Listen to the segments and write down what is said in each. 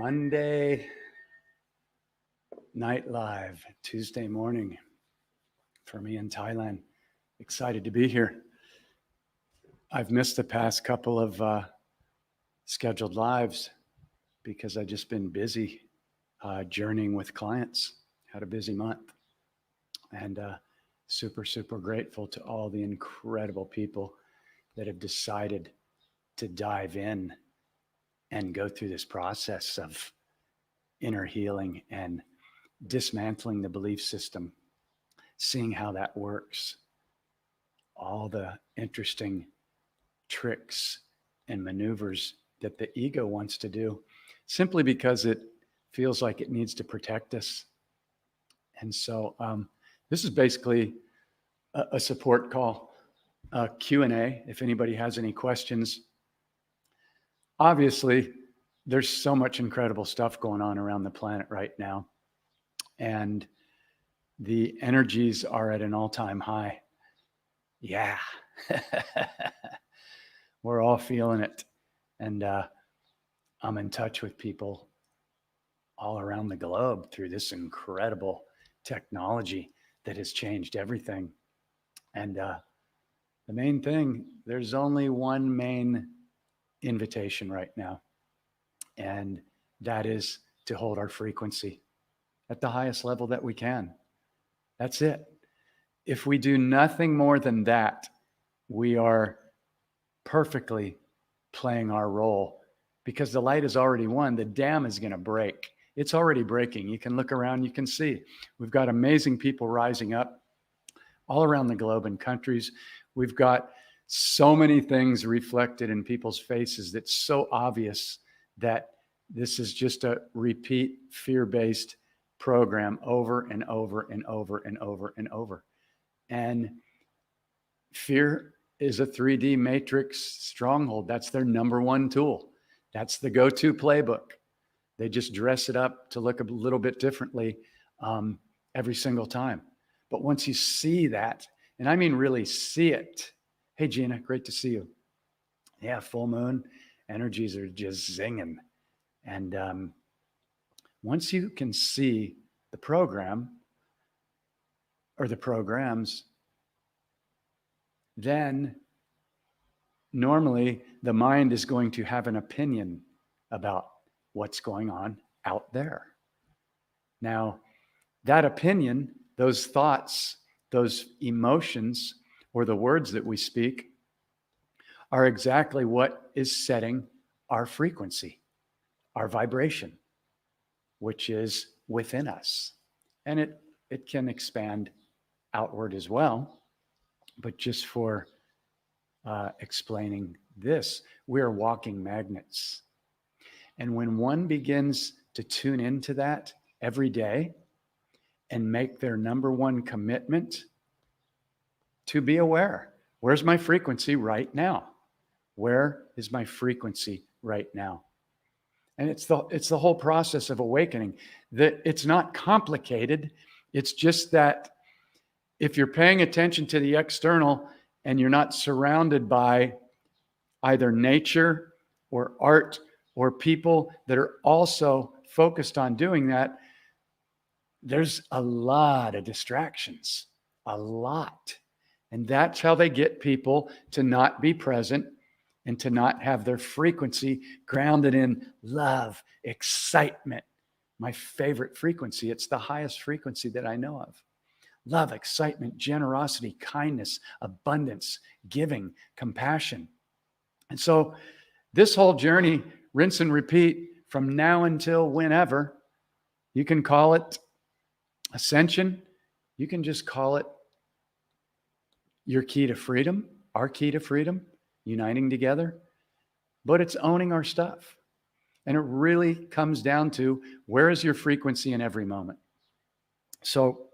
Monday night live, Tuesday morning for me in Thailand. Excited to be here. I've missed the past couple of scheduled lives because I've just been busy journeying with clients. Had a busy month, and super grateful to all the incredible people that have decided to dive in and go through this process of inner healing and dismantling the belief system, seeing how that works, all the interesting tricks and maneuvers that the ego wants to do simply because it feels like it needs to protect us. And so this is basically a support call, a Q&A. If anybody has any questions, obviously there's so much incredible stuff going on around the planet right now. And the energies are at an all-time high. Yeah. We're all feeling it. And I'm in touch with people all around the globe through this incredible technology that has changed everything. And the main thing, there's only one main invitation right now, and that is to hold our frequency at the highest level that we can. That's it. If we do nothing more than that, we are perfectly playing our role, because the light is already won. The dam is going to break. It's already breaking. You can look around, you can see. We've got amazing people rising up all around the globe in countries. We've got so many things reflected in people's faces that's so obvious that this is just a repeat fear-based program over and over and over and over and over. And fear is a 3D matrix stronghold. That's their number one tool. That's the go-to playbook. They just dress it up to look a little bit differently every single time. But once you see that, and I mean really see it. Hey, Gina, great to see you. Yeah, full moon energies are just zinging. And once you can see the program or the programs, then normally the mind is going to have an opinion about what's going on out there. Now, that opinion, those thoughts, those emotions, or the words that we speak are exactly what is setting our frequency, our vibration, which is within us. And it can expand outward as well. But just for explaining this, we're walking magnets. And when one begins to tune into that every day and make their number one commitment to be aware, where's my frequency right now? Where is my frequency right now? And it's the whole process of awakening. That it's not complicated. It's just that if you're paying attention to the external and you're not surrounded by either nature or art or people that are also focused on doing that, there's a lot of distractions, a lot. And that's how they get people to not be present and to not have their frequency grounded in love, excitement. My favorite frequency, it's the highest frequency that I know of. Love, excitement, generosity, kindness, abundance, giving, compassion. And so this whole journey, rinse and repeat from now until whenever. You can call it ascension. You can just call it your key to freedom, our key to freedom, uniting together. But it's owning our stuff. And it really comes down to, where is your frequency in every moment? So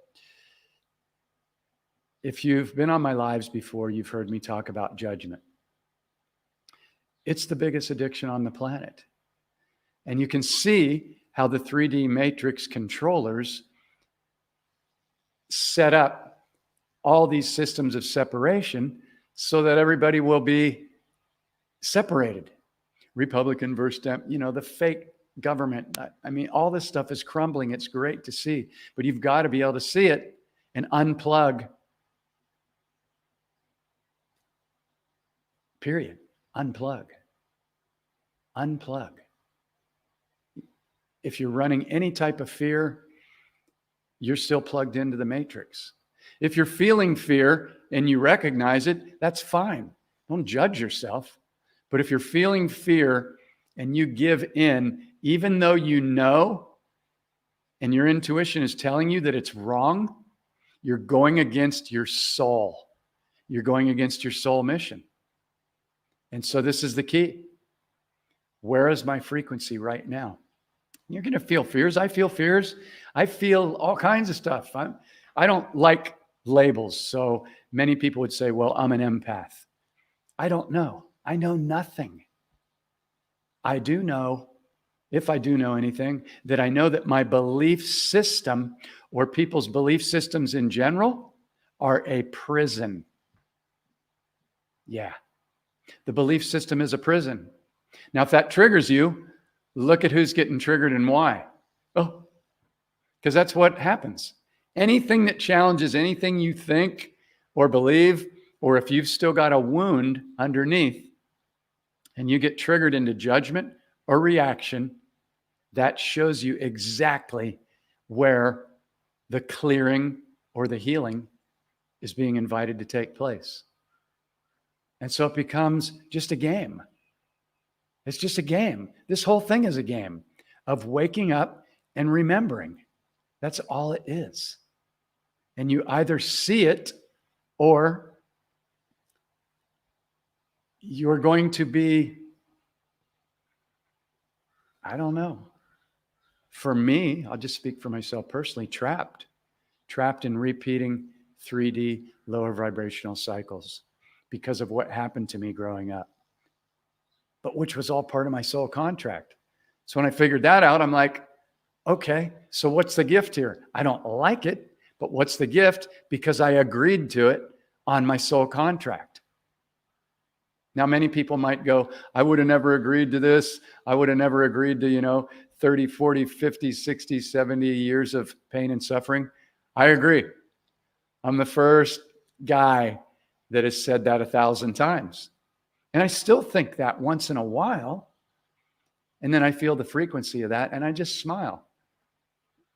if you've been on my lives before, you've heard me talk about judgment. It's the biggest addiction on the planet. And you can see how the 3D matrix controllers set up all these systems of separation so that everybody will be separated. Republican versus Dem, the fake government. I mean, all this stuff is crumbling. It's great to see, but you've got to be able to see it and unplug. Period. Unplug. Unplug. If you're running any type of fear, you're still plugged into the matrix. If you're feeling fear and you recognize it, that's fine. Don't judge yourself. But if you're feeling fear and you give in, even though you know and your intuition is telling you that it's wrong, you're going against your soul. You're going against your soul mission. And so this is the key. Where is my frequency right now? You're going to feel fears. I feel fears. I feel all kinds of stuff. I don't like labels. So many people would say, well, I'm an empath. I don't know. I know nothing. I do know, if I do know anything, that I know that my belief system or people's belief systems in general are a prison. Yeah. The belief system is a prison. Now, if that triggers you, look at who's getting triggered and why. Oh, because that's what happens. Anything that challenges anything you think or believe, or if you've still got a wound underneath and you get triggered into judgment or reaction, that shows you exactly where the clearing or the healing is being invited to take place. And so it becomes just a game. It's just a game. This whole thing is a game of waking up and remembering. That's all it is. And you either see it or you're going to be, I don't know. For me, I'll just speak for myself personally, trapped in repeating 3D lower vibrational cycles because of what happened to me growing up, but which was all part of my soul contract. So when I figured that out, I'm like, okay, so what's the gift here? I don't like it, but what's the gift? Because I agreed to it on my soul contract. Now, many people might go, I would have never agreed to this. I would have never agreed to, 30, 40, 50, 60, 70 years of pain and suffering. I agree. I'm the first guy that has said that 1,000 times. And I still think that once in a while. And then I feel the frequency of that and I just smile.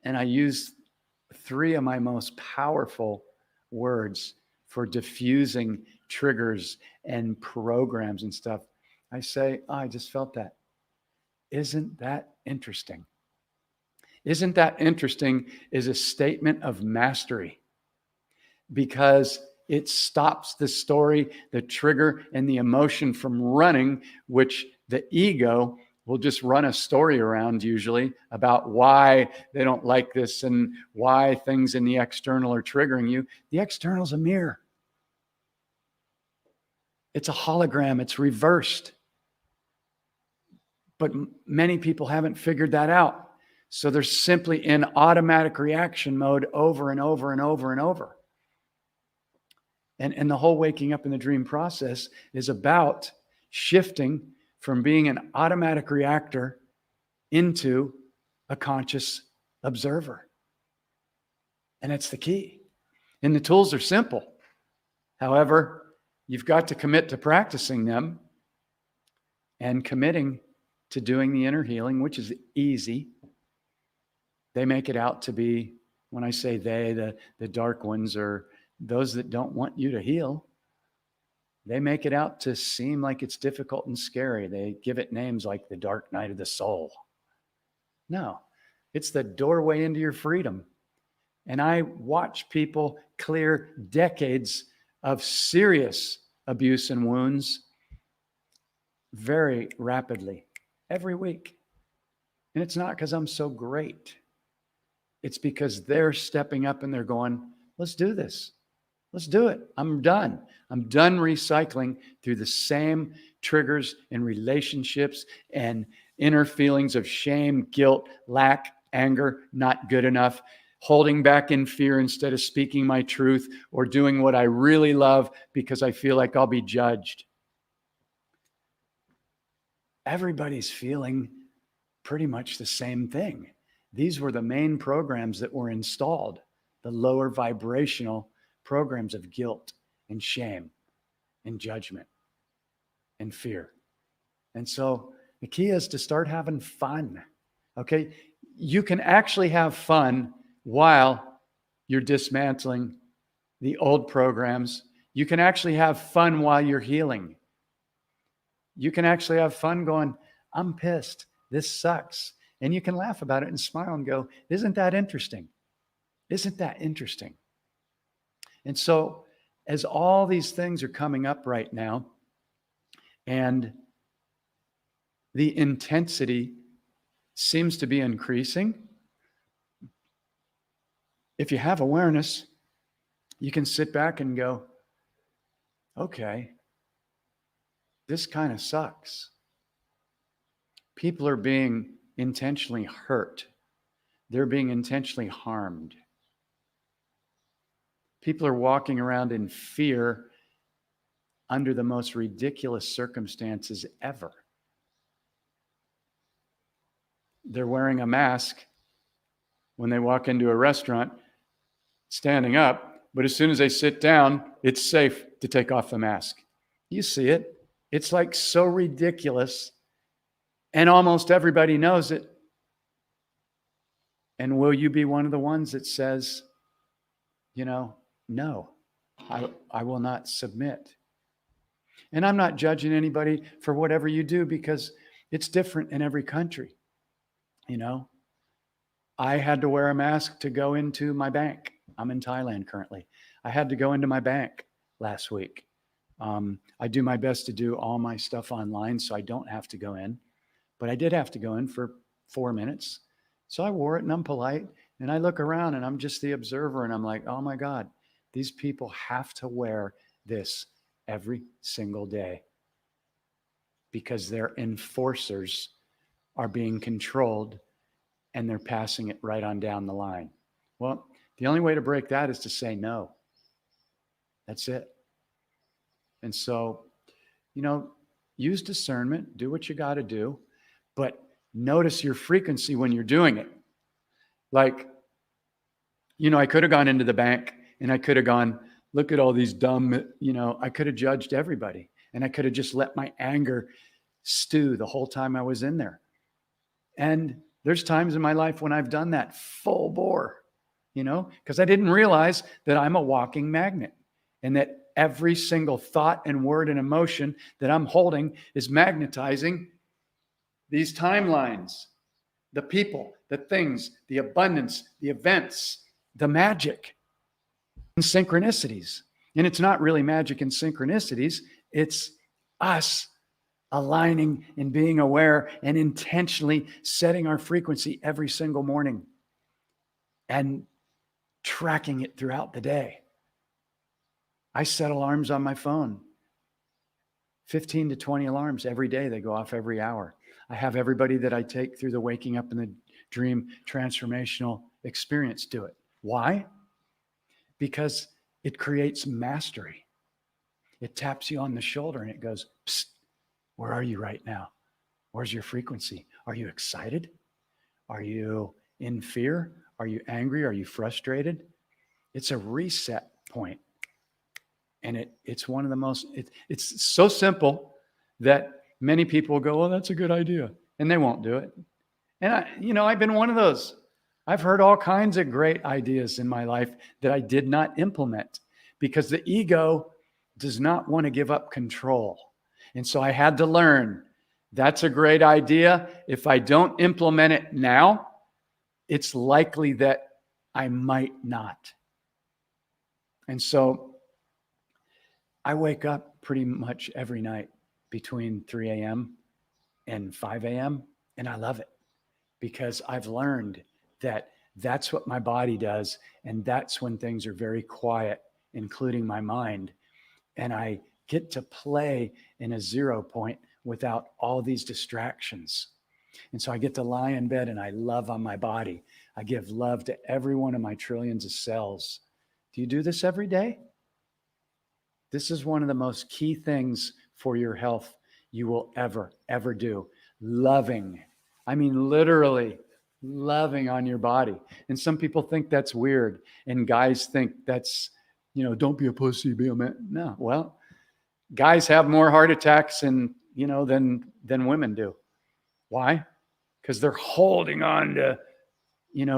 And I use 3 of my most powerful words for diffusing triggers and programs and stuff. I say, oh, I just felt that. Isn't that interesting? Isn't that interesting is a statement of mastery because it stops the story, the trigger, and the emotion from running, which the ego will just run a story around usually about why they don't like this and why things in the external are triggering you. The external is a mirror. It's a hologram. It's reversed. But many people haven't figured that out. So they're simply in automatic reaction mode over and over and over and over. And the whole waking up in the dream process is about shifting from being an automatic reactor into a conscious observer. And that's the key. And the tools are simple. However, you've got to commit to practicing them and committing to doing the inner healing, which is easy. They make it out to be, when I say they, the dark ones are those that don't want you to heal. They make it out to seem like it's difficult and scary. They give it names like the dark night of the soul. No, it's the doorway into your freedom. And I watch people clear decades of serious abuse and wounds very rapidly every week. And it's not because I'm so great. It's because they're stepping up and they're going, let's do this. Let's do it. I'm done. I'm done recycling through the same triggers and relationships and inner feelings of shame, guilt, lack, anger, not good enough, holding back in fear instead of speaking my truth or doing what I really love because I feel like I'll be judged. Everybody's feeling pretty much the same thing. These were the main programs that were installed, the lower vibrational programs of guilt and shame and judgment and fear. And so the key is to start having fun. Okay. You can actually have fun while you're dismantling the old programs. You can actually have fun while you're healing. You can actually have fun going, I'm pissed. This sucks. And you can laugh about it and smile and go, isn't that interesting? Isn't that interesting? And so as all these things are coming up right now, and the intensity seems to be increasing, if you have awareness, you can sit back and go, okay, this kind of sucks. People are being intentionally hurt. They're being intentionally harmed. People are walking around in fear under the most ridiculous circumstances ever. They're wearing a mask when they walk into a restaurant, standing up, but as soon as they sit down, it's safe to take off the mask. You see it. It's like so ridiculous, and almost everybody knows it. And will you be one of the ones that says, no, I will not submit? And I'm not judging anybody for whatever you do, because it's different in every country. I had to wear a mask to go into my bank. I'm in Thailand currently. I had to go into my bank last week. I do my best to do all my stuff online, so I don't have to go in. But I did have to go in for 4 minutes. So I wore it, and I'm polite. And I look around, and I'm just the observer. And I'm like, oh my God, these people have to wear this every single day, because their enforcers are being controlled, and they're passing it right on down the line. Well, the only way to break that is to say no. That's it. And so, use discernment, do what you got to do, but notice your frequency when you're doing it. Like, I could have gone into the bank, and I could have gone, look at all these dumb, I could have judged everybody, and I could have just let my anger stew the whole time I was in there. And there's times in my life when I've done that full bore, because I didn't realize that I'm a walking magnet, and that every single thought and word and emotion that I'm holding is magnetizing these timelines, the people, the things, the abundance, the events, the magic and synchronicities. And it's not really magic and synchronicities. It's us aligning and being aware and intentionally setting our frequency every single morning and tracking it throughout the day. I set alarms on my phone, 15 to 20 alarms every day. They go off every hour. I have everybody that I take through the waking up in the dream transformational experience do it. Why? Because it creates mastery. It taps you on the shoulder and it goes, psst, where are you right now? Where's your frequency? Are you excited? Are you in fear? Are you angry? Are you frustrated? It's a reset point. And it's one of the most, it's so simple that many people go, well, that's a good idea. And they won't do it. And I've been one of those. I've heard all kinds of great ideas in my life that I did not implement, because the ego does not want to give up control. And so I had to learn, that's a great idea. If I don't implement it now, it's likely that I might not. And so I wake up pretty much every night between 3 a.m. and 5 a.m. And I love it, because I've learned that that's what my body does. And that's when things are very quiet, including my mind. And I get to play in a 0 point without all these distractions. And so I get to lie in bed and I love on my body. I give love to every one of my trillions of cells. Do you do this every day? This is one of the most key things for your health you will ever do. Loving. I mean, literally loving on your body. And some people think that's weird. And guys think that's, don't be a pussy, be a man. No, well, guys have more heart attacks than women do. Why? Because they're holding on to,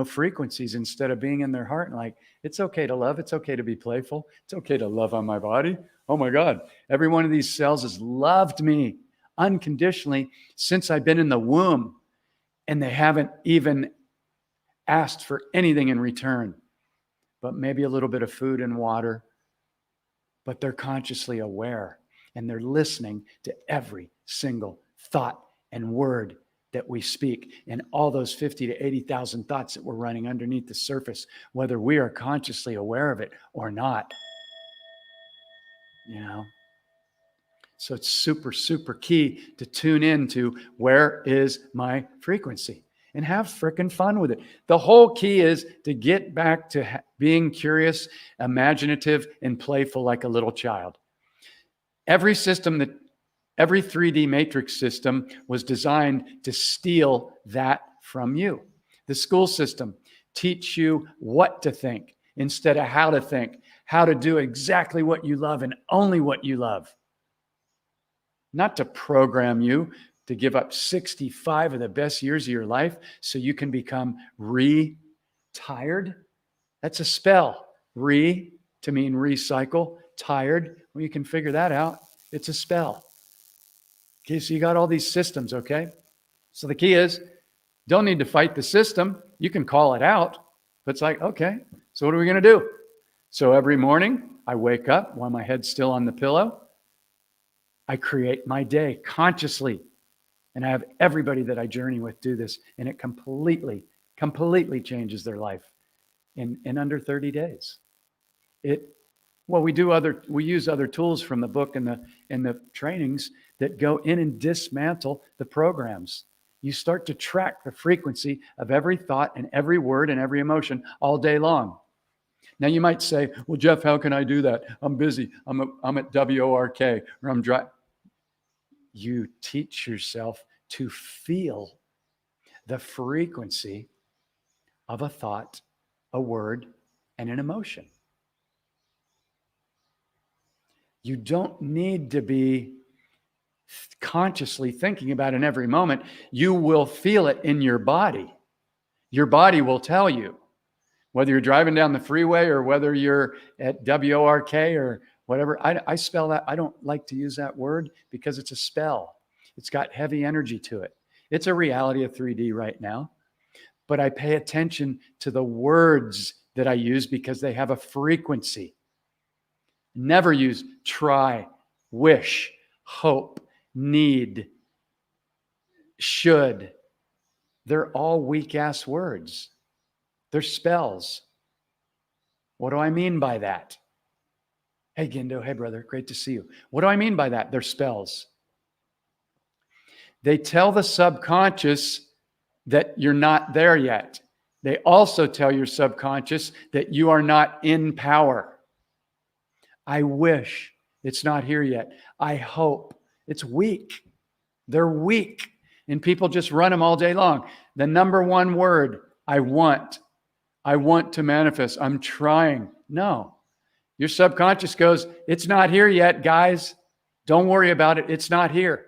frequencies instead of being in their heart. And like, it's okay to love. It's okay to be playful. It's okay to love on my body. Oh my God. Every one of these cells has loved me unconditionally since I've been in the womb. And they haven't even asked for anything in return, but maybe a little bit of food and water. But they're consciously aware and they're listening to every single thought and word that we speak, and all those 50 to 80,000 thoughts that we're running underneath the surface, whether we are consciously aware of it or not. So it's super, super key to tune into where is my frequency and have frickin' fun with it. The whole key is to get back to being curious, imaginative, and playful like a little child. Every 3D matrix system was designed to steal that from you. The school system teach you what to think instead of how to think, how to do exactly what you love and only what you love. Not to program you to give up 65 of the best years of your life so you can become retired. That's a spell. To mean recycle, tired. Well, you can figure that out. It's a spell. Okay, so you got all these systems, okay? So the key is, don't need to fight the system. You can call it out. But it's like, okay, so what are we going to do? So every morning, I wake up while my head's still on the pillow. I create my day consciously. And I have everybody that I journey with do this. And it completely changes their life in under 30 days. We use other tools from the book and the trainings that go in and dismantle the programs. You start to track the frequency of every thought and every word and every emotion all day long. Now you might say, well, Jeff, how can I do that? I'm busy. I'm at WORK or I'm driving. You teach yourself to feel the frequency of a thought, a word, and an emotion. You don't need to be consciously thinking about it in every moment. You will feel it in your body. Your body will tell you, whether you're driving down the freeway or whether you're at WORK or whatever. I spell that. I don't like to use that word because it's a spell. It's got heavy energy to it. It's a reality of 3D right now. But I pay attention to the words that I use because they have a frequency. Never use try, wish, hope, need, should. They're all weak-ass words. They're spells. What do I mean by that? Hey, Gindo. Hey, brother. Great to see you. What do I mean by that? They're spells. They tell the subconscious that you're not there yet. They also tell your subconscious that you are not in power. I wish it's not here yet. I hope. It's weak. They're weak. And people just run them all day long. The number one word, I want. I want to manifest. I'm trying. No. Your subconscious goes, it's not here yet, guys. Don't worry about it. It's not here.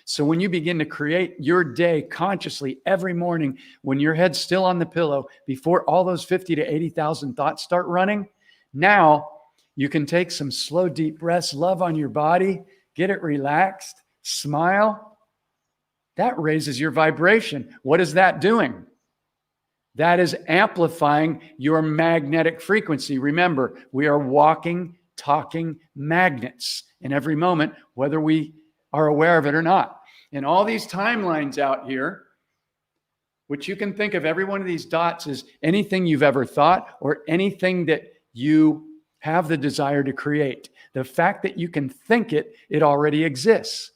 So when you begin to create your day consciously every morning, when your head's still on the pillow, before all those 50 to 80,000 thoughts start running, now you can take some slow, deep breaths, love on your body, get it relaxed, smile. That raises your vibration. What is that doing? That is amplifying your magnetic frequency. Remember, we are walking, talking magnets in every moment, whether we are aware of it or not. And all these timelines out here, which you can think of every one of these dots as anything you've ever thought or anything that you have the desire to create. The fact that you can think it, it already exists.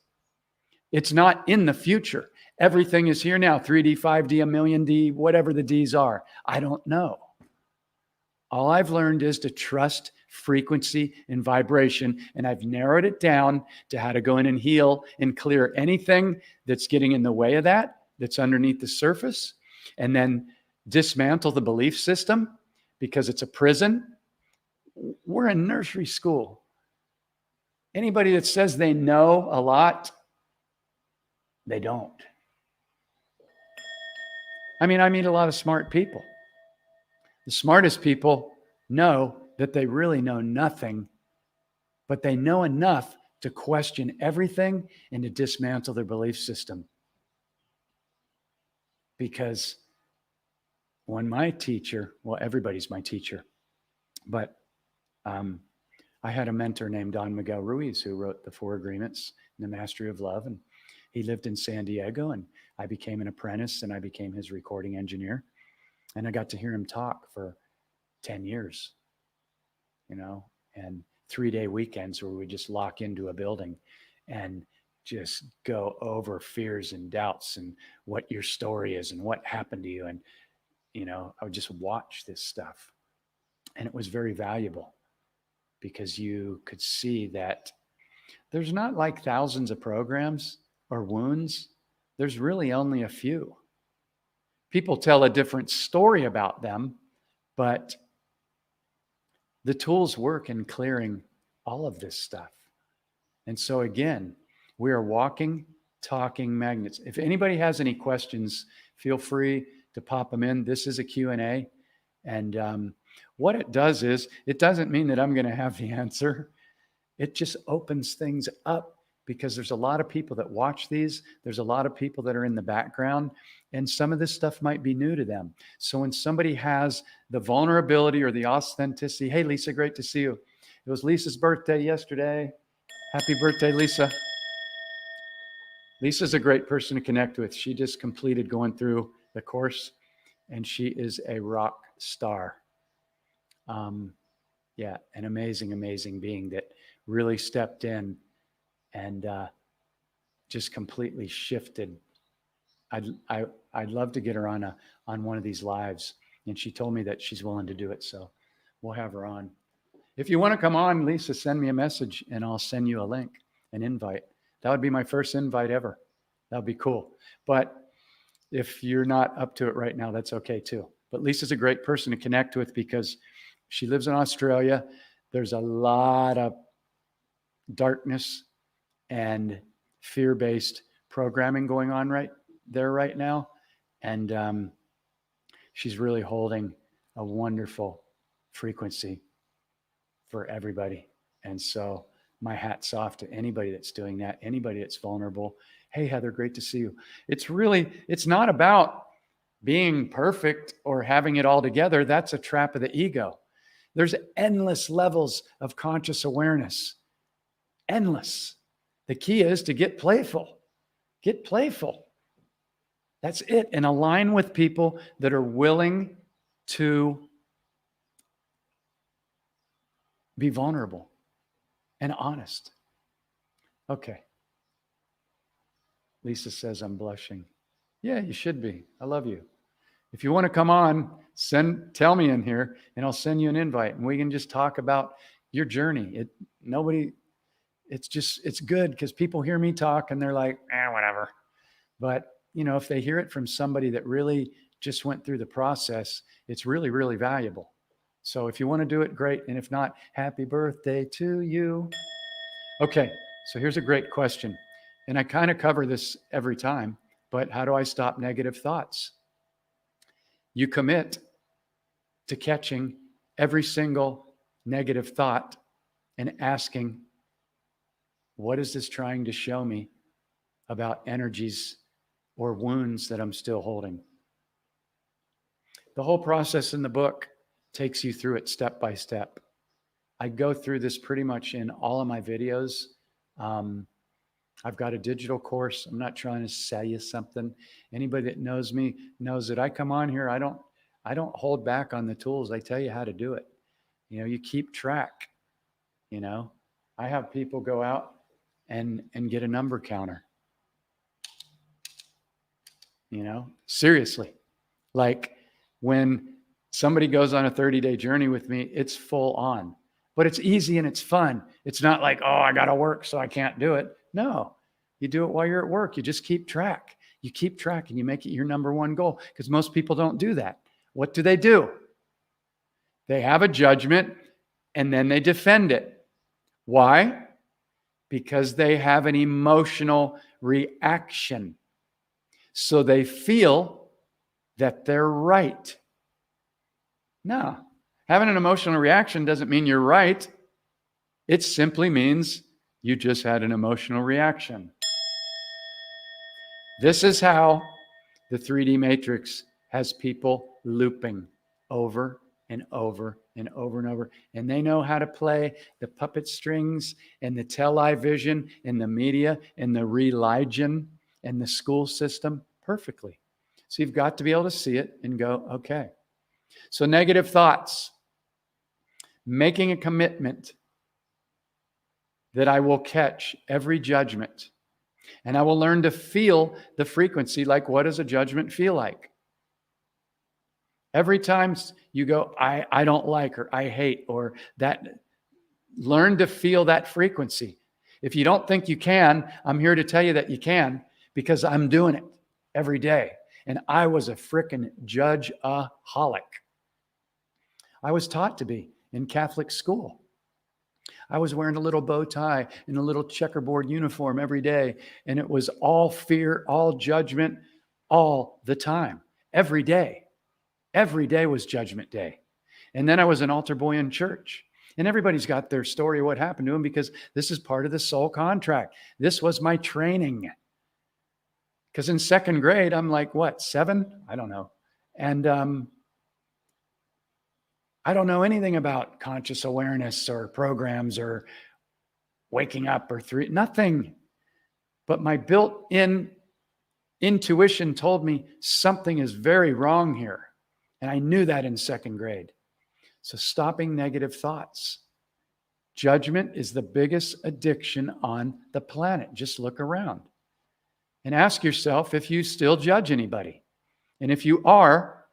It's not in the future. Everything is here now, 3D, 5D, a million D, whatever the Ds are. I don't know. All I've learned is to trust frequency and vibration, and I've narrowed it down to how to go in and heal and clear anything that's getting in the way of that that's underneath the surface, and then dismantle the belief system because it's a prison. We're in nursery school. Anybody that says they know a lot, they don't. I mean, I meet a lot of smart people. The smartest people know that they really know nothing, but they know enough to question everything and to dismantle their belief system. Because when my teacher, well, everybody's my teacher, but I had a mentor named Don Miguel Ruiz who wrote the 4 Agreements and the Mastery of Love. And he lived in San Diego, and I became an apprentice and I became his recording engineer. And I got to hear him talk for 10 years, and 3-day weekends where we just lock into a building and just go over fears and doubts and what your story is and what happened to you. And, I would just watch this stuff. And it was very valuable because you could see that there's not like thousands of programs or wounds. There's really only a few. People tell a different story about them, but the tools work in clearing all of this stuff. And so again, we are walking, talking magnets. If anybody has any questions, feel free to pop them in. This is a Q&A. And what it does is, it doesn't mean that I'm going to have the answer. It just opens things up because there's a lot of people that watch these. There's a lot of people that are in the background, and some of this stuff might be new to them. So when somebody has the vulnerability or the authenticity, hey, Lisa, great to see you. It was Lisa's birthday yesterday. Happy birthday, Lisa. Lisa's a great person to connect with. She just completed going through the course, and she is a rock star. Yeah, an amazing, amazing being that really stepped in and just completely shifted. I'd love to get her on one of these lives, and she told me that she's willing to do it, so we'll have her on. If you want to come on, Lisa, send me a message and I'll send you a link, an invite. That would be my first invite ever. That would be cool. But if you're not up to it right now, that's okay too. But Lisa's a great person to connect with because she lives in Australia. There's a lot of darkness and fear-based programming going on right there right now. And she's really holding a wonderful frequency for everybody. And so my hat's off to anybody that's doing that, anybody that's vulnerable. Hey, Heather, great to see you. It's not about being perfect or having it all together. That's a trap of the ego. There's endless levels of conscious awareness. Endless. The key is to get playful. Get playful. That's it. And align with people that are willing to be vulnerable and honest. Okay. Lisa says, I'm blushing. Yeah, you should be. I love you. If you want to come on, tell me in here and I'll send you an invite and we can just talk about your journey. It's good because people hear me talk and they're like, whatever. But, if they hear it from somebody that really just went through the process, it's really, really valuable. So if you want to do it, great. And if not, happy birthday to you. Okay, so here's a great question. And I kind of cover this every time, but how do I stop negative thoughts? You commit to catching every single negative thought and asking, what is this trying to show me about energies or wounds that I'm still holding? The whole process in the book takes you through it step by step. I go through this pretty much in all of my videos. I've got a digital course. I'm not trying to sell you something. Anybody that knows me knows that I come on here. I don't hold back on the tools. I tell you how to do it. You keep track. I have people go out and get a number counter. Seriously. Like when somebody goes on a 30-day journey with me, it's full on. But it's easy and it's fun. It's not like, I got to work, so I can't do it. No, you do it while you're at work. You just keep track. You keep track and you make it your number one goal, because most people don't do that. What do? They have a judgment and then they defend it. Why? Because they have an emotional reaction. So they feel that they're right. No, having an emotional reaction doesn't mean you're right. It simply means you just had an emotional reaction. This is how the 3D matrix has people looping over and over and over and over. And they know how to play the puppet strings and the television and the media and the religion and the school system perfectly. So you've got to be able to see it and go, okay. So negative thoughts, making a commitment that I will catch every judgment, and I will learn to feel the frequency. Like, what does a judgment feel like? Every time you go, I don't like, or I hate, or that, learn to feel that frequency. If you don't think you can, I'm here to tell you that you can, because I'm doing it every day. And I was a frickin' judge-aholic. I was taught to be in Catholic school. I was wearing a little bow tie and a little checkerboard uniform every day. And it was all fear, all judgment, all the time, every day. Every day was judgment day. And then I was an altar boy in church. And everybody's got their story of what happened to them, because this is part of the soul contract. This was my training. Because in second grade, I'm like, what, 7? I don't know. And I don't know anything about conscious awareness or programs or waking up or nothing. But my built-in intuition told me something is very wrong here. And I knew that in second grade. So stopping negative thoughts. Judgment is the biggest addiction on the planet. Just look around and ask yourself if you still judge anybody. And if you are,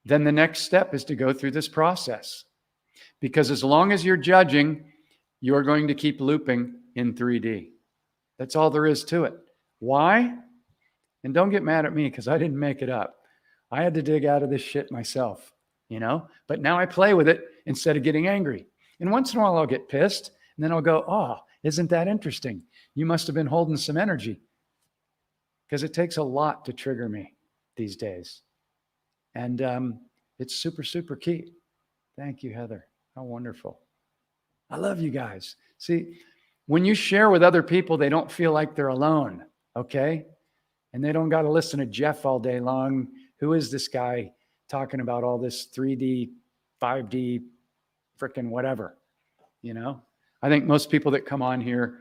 then the next step is to go through this process. Because as long as you're judging, you're going to keep looping in 3D. That's all there is to it. Why? And don't get mad at me, because I didn't make it up. I had to dig out of this shit myself, but now I play with it instead of getting angry. And once in a while I'll get pissed, and then I'll go, oh, isn't that interesting? You must have been holding some energy. Because it takes a lot to trigger me these days. And it's super, super key. Thank you, Heather. How wonderful. I love you guys. See, when you share with other people, they don't feel like they're alone, okay? And they don't got to listen to Jeff all day long. Who is this guy talking about all this 3D, 5D, frickin' whatever, I think most people that come on here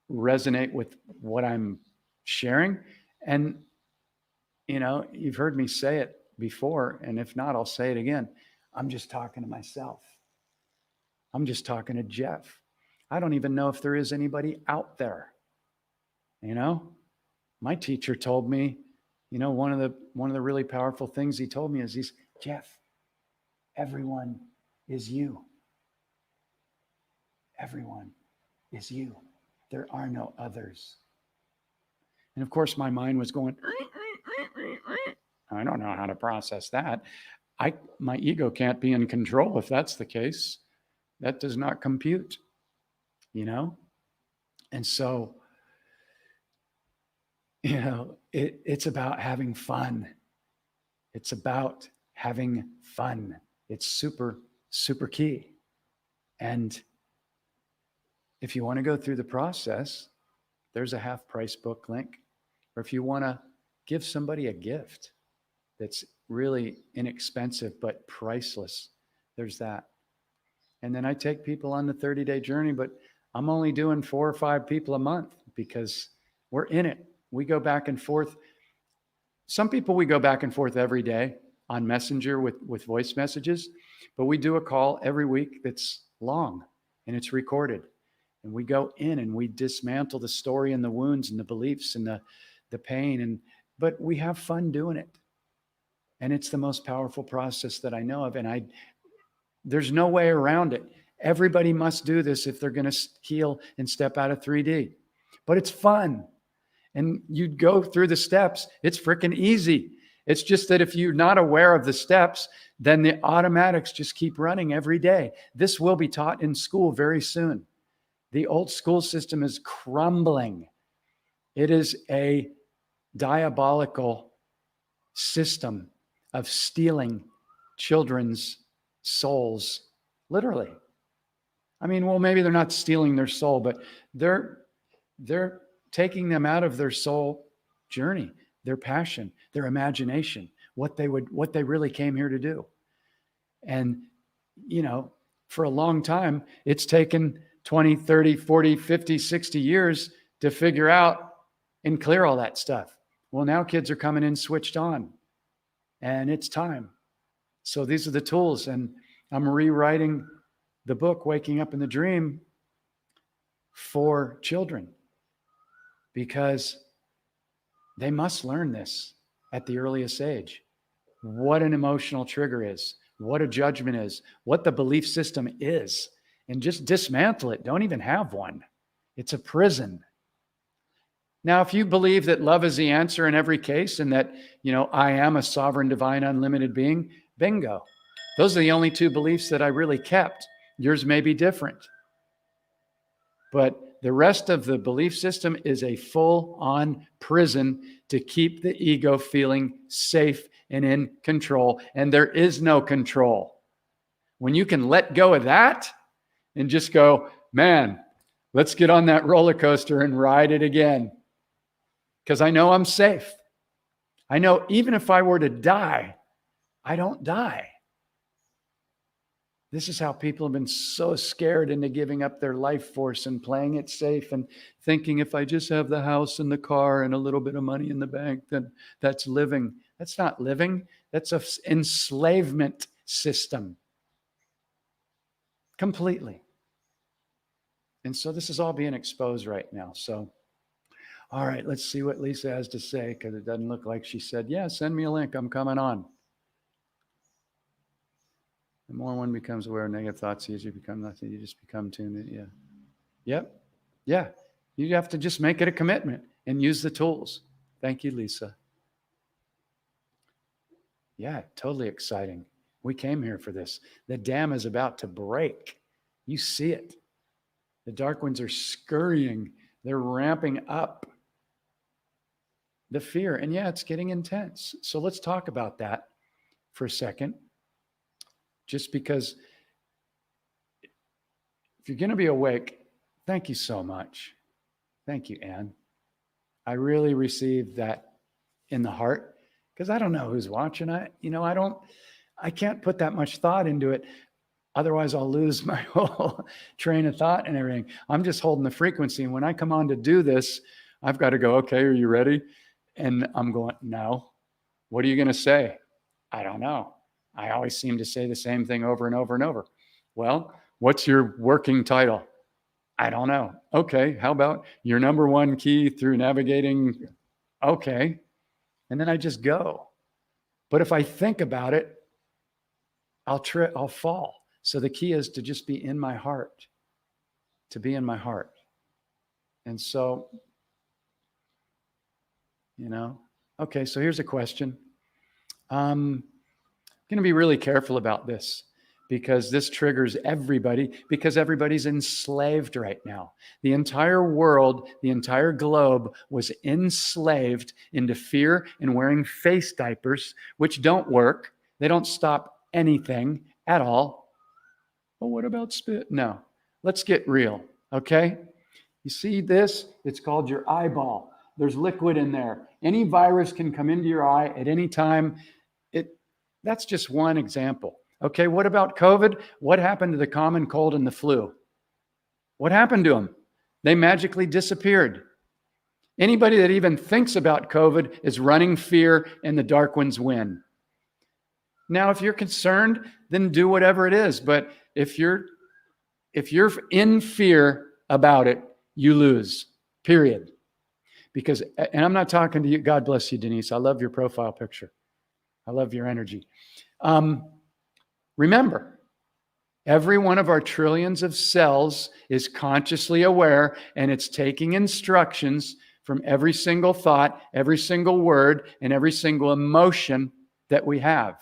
resonate with what I'm sharing. And, you've heard me say it before, and if not, I'll say it again. I'm just talking to myself. I'm just talking to Jeff. I don't even know if there is anybody out there. My teacher told me, one of the really powerful things he told me is Jeff, everyone is you. Everyone is you. There are no others. And of course, my mind was going, I don't know how to process that. My ego can't be in control if that's the case. That does not compute, And so, it's about having fun. It's about having fun. It's super, super key. And if you want to go through the process, there's a half price book link. Or if you want to give somebody a gift that's really inexpensive but priceless, there's that. And then I take people on the 30-day journey, but I'm only doing 4 or 5 people a month because we're in it. We go back and forth. Some people, we go back and forth every day on Messenger with voice messages, but we do a call every week that's long and it's recorded. And we go in and we dismantle the story and the wounds and the beliefs and the pain. But we have fun doing it. And it's the most powerful process that I know of. And there's no way around it. Everybody must do this if they're going to heal and step out of 3D. But it's fun. and you go through the steps. It's freaking easy. It's just that if you're not aware of the steps, then the automatics just keep running every day. This will be taught in school very soon. The old school system is crumbling. It is a diabolical system of stealing children's souls, literally. I mean, well, maybe they're not stealing their soul, but they're taking them out of their soul journey, their passion, their imagination, what they really came here to do. And, for a long time, it's taken 20, 30, 40, 50, 60 years to figure out and clear all that stuff. Well, now kids are coming in switched on, and it's time. So these are the tools, and I'm rewriting the book, Waking Up in the Dream, for children, because they must learn this at the earliest age. What an emotional trigger is, what a judgment is, what the belief system is, and just dismantle it. Don't even have one. It's a prison. Now, if you believe that love is the answer in every case and that, I am a sovereign, divine, unlimited being, bingo. Those are the only two beliefs that I really kept. Yours may be different. But the rest of the belief system is a full-on prison to keep the ego feeling safe and in control. And there is no control. When you can let go of that and just go, man, let's get on that roller coaster and ride it again. Because I know I'm safe. I know even if I were to die, I don't die. This is how people have been so scared into giving up their life force and playing it safe and thinking if I just have the house and the car and a little bit of money in the bank, then that's living. That's not living. That's an enslavement system. Completely. And so this is all being exposed right now. So, all right, let's see what Lisa has to say, because it doesn't look like she said, yeah, send me a link. I'm coming on. The more one becomes aware of negative thoughts, the easier you become nothing. You just become tuned in. Yeah. Yep. Yeah. You have to just make it a commitment and use the tools. Thank you, Lisa. Yeah, totally exciting. We came here for this. The dam is about to break. You see it. The dark ones are scurrying. They're ramping up the fear. And yeah, it's getting intense. So let's talk about that for a second. Just because if you're going to be awake, thank you so much. Thank you, Anne. I really received that in the heart, because I don't know who's watching. I can't put that much thought into it. Otherwise, I'll lose my whole train of thought and everything. I'm just holding the frequency. And when I come on to do this, I've got to go, okay, are you ready? And I'm going, no. What are you going to say? I don't know. I always seem to say the same thing over and over and over. Well, what's your working title? I don't know. Okay, how about your number one key through navigating? Okay. And then I just go. But if I think about it, I'll fall. So the key is to just be in my heart, to be in my heart. And so, okay, so here's a question. I'm going to be really careful about this, because this triggers everybody, because everybody's enslaved right now. The entire world, the entire globe was enslaved into fear and wearing face diapers, which don't work. They don't stop anything at all. Well, what about spit? No, let's get real, okay? You see this? It's called your eyeball. There's liquid in there. Any virus can come into your eye at any time. That's just one example. Okay, what about COVID? What happened to the common cold and the flu? What happened to them? They magically disappeared. Anybody that even thinks about COVID is running fear, and the dark ones win. Now, if you're concerned, then do whatever it is. But if you're in fear about it, you lose, period. Because, and I'm not talking to you, God bless you, Denise. I love your profile picture. I love your energy. Remember, every one of our trillions of cells is consciously aware, and it's taking instructions from every single thought, every single word, and every single emotion that we have.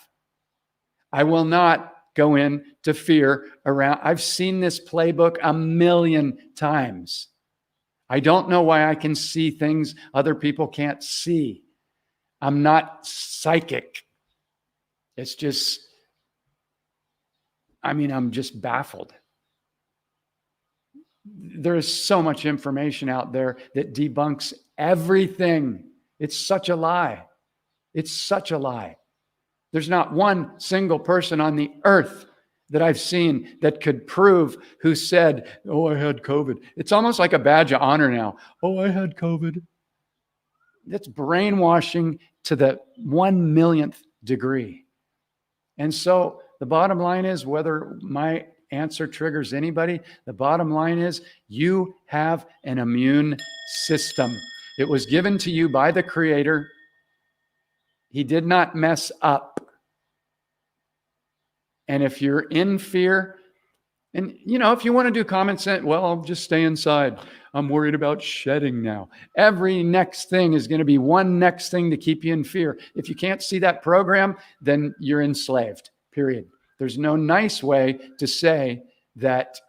I will not go into fear around. I've seen this playbook a million times. I don't know why I can see things other people can't see. I'm not psychic. It's just, I'm just baffled. There is so much information out there that debunks everything. It's such a lie. It's such a lie. There's not one single person on the earth that I've seen that could prove who said, oh, I had COVID. It's almost like a badge of honor now. Oh, I had COVID. That's brainwashing to the 1/1,000,000th degree. And so the bottom line is, whether my answer triggers anybody, the bottom line is you have an immune system. It was given to you by the Creator. He did not mess up. And if you're in fear, and if you want to do common sense, well, I'll just stay inside. I'm worried about shedding now. Every next thing is going to be one next thing to keep you in fear. If you can't see that program, then you're enslaved, period. There's no nice way to say that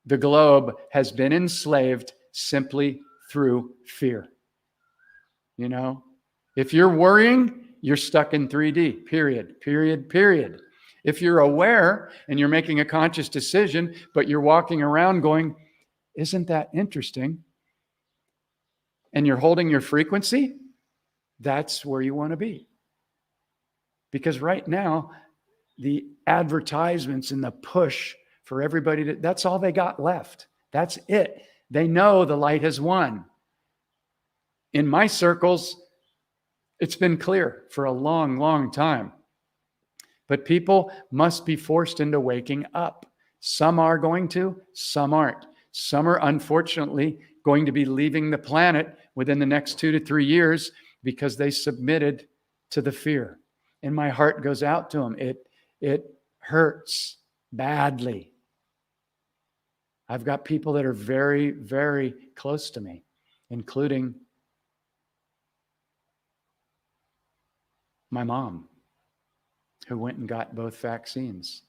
the globe has been enslaved simply through fear. If you're worrying, you're stuck in 3D, period, period, period. If you're aware and you're making a conscious decision, but you're walking around going, isn't that interesting? And you're holding your frequency, that's where you want to be. Because right now, the advertisements and the push for everybody that's all they got left. That's it. They know the light has won. In my circles, it's been clear for a long, long time. But people must be forced into waking up. Some are going to, some aren't. Some are unfortunately going to be leaving the planet within the next 2 to 3 years because they submitted to the fear. And my heart goes out to them. It hurts badly. I've got people that are very, very close to me, including my mom, who went and got both vaccines.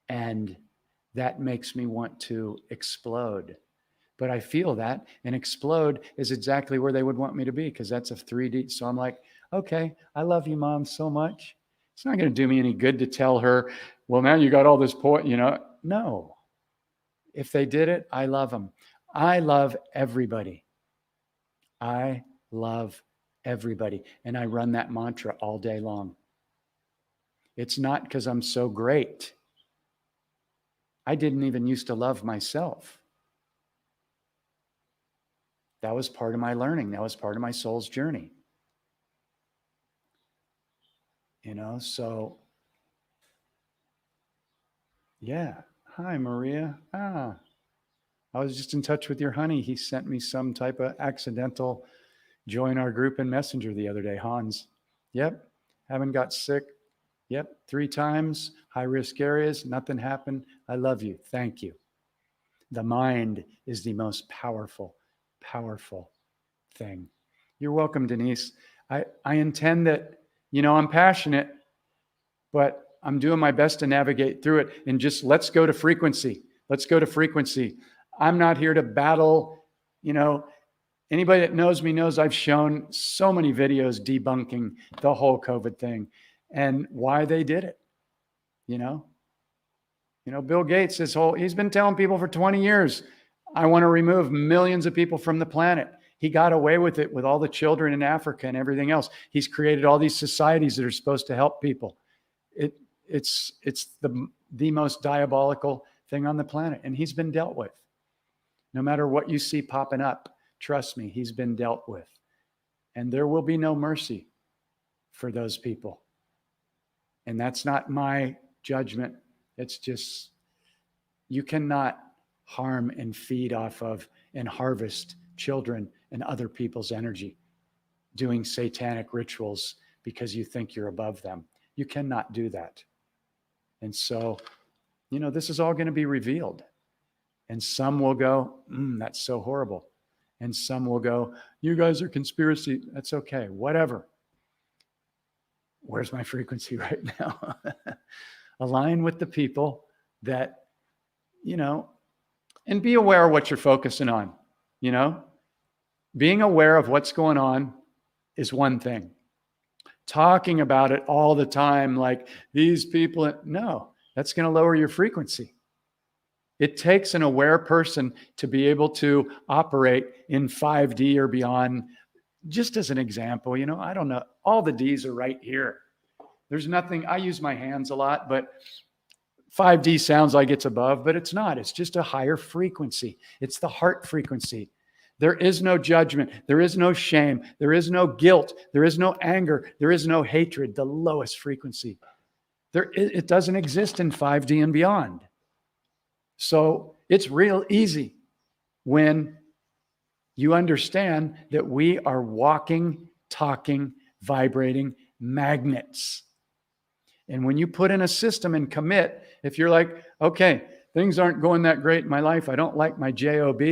And that makes me want to explode. But I feel that, and explode is exactly where they would want me to be, because that's a 3D. So I'm like, okay, I love you, Mom, so much. It's not going to do me any good to tell her, well, now you got all this point, No. If they did it, I love them. I love everybody. I love everybody. And I run that mantra all day long. It's not because I'm so great. I didn't even used to love myself. That was part of my learning. That was part of my soul's journey. So yeah. Hi, Maria. I was just in touch with your honey. He sent me some type of accidental join our group in Messenger the other day, Hans. Yep. Haven't got sick. Yep. 3 times, high risk areas, nothing happened. I love you. Thank you. The mind is the most powerful, powerful thing. You're welcome, Denise. I intend that, I'm passionate, but I'm doing my best to navigate through it, and just let's go to frequency. Let's go to frequency. I'm not here to battle. Anybody that knows me knows I've shown so many videos debunking the whole COVID thing and why they did it. Bill Gates, he's been telling people for 20 years, I want to remove millions of people from the planet. He got away with it with all the children in Africa and everything else. He's created all these societies that are supposed to help people. It's the most diabolical thing on the planet, and he's been dealt with. No matter what you see popping up, trust me, he's been dealt with. And there will be no mercy for those people. And that's not my judgment. It's just, you cannot harm and feed off of and harvest children and other people's energy doing satanic rituals because you think you're above them. You cannot do that. And so, this is all going to be revealed. And some will go, that's so horrible. And some will go, you guys are conspiracy. That's okay. Whatever. Where's my frequency right now? Align with the people that, and be aware of what you're focusing on. Being aware of what's going on is one thing. Talking about it all the time, like these people, no, that's going to lower your frequency. It takes an aware person to be able to operate in 5D or beyond. Just as an example, I don't know. All the Ds are right here. There's nothing, I use my hands a lot, but 5D sounds like it's above, but it's not. It's just a higher frequency. It's the heart frequency. There is no judgment. There is no shame. There is no guilt. There is no anger. There is no hatred. The lowest frequency. It doesn't exist in 5D and beyond. So it's real easy when you understand that we are walking, talking, vibrating magnets. And when you put in a system and commit, if you're like, okay, things aren't going that great in my life. I don't like my job.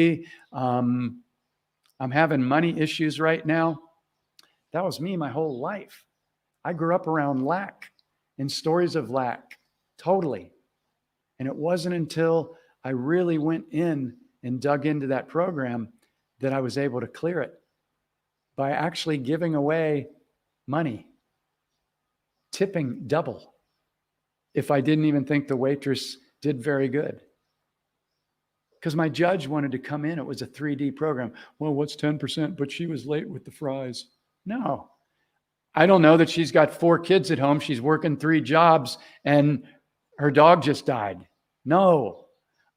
I'm having money issues right now. That was me my whole life. I grew up around lack and stories of lack, totally. And it wasn't until I really went in and dug into that program that I was able to clear it by actually giving away money, tipping double if I didn't even think the waitress did very good. Because my judge wanted to come in. It was a 3D program. Well, what's 10%? But she was late with the fries. No. I don't know that she's got 4 kids at home. She's working 3 jobs and her dog just died. No.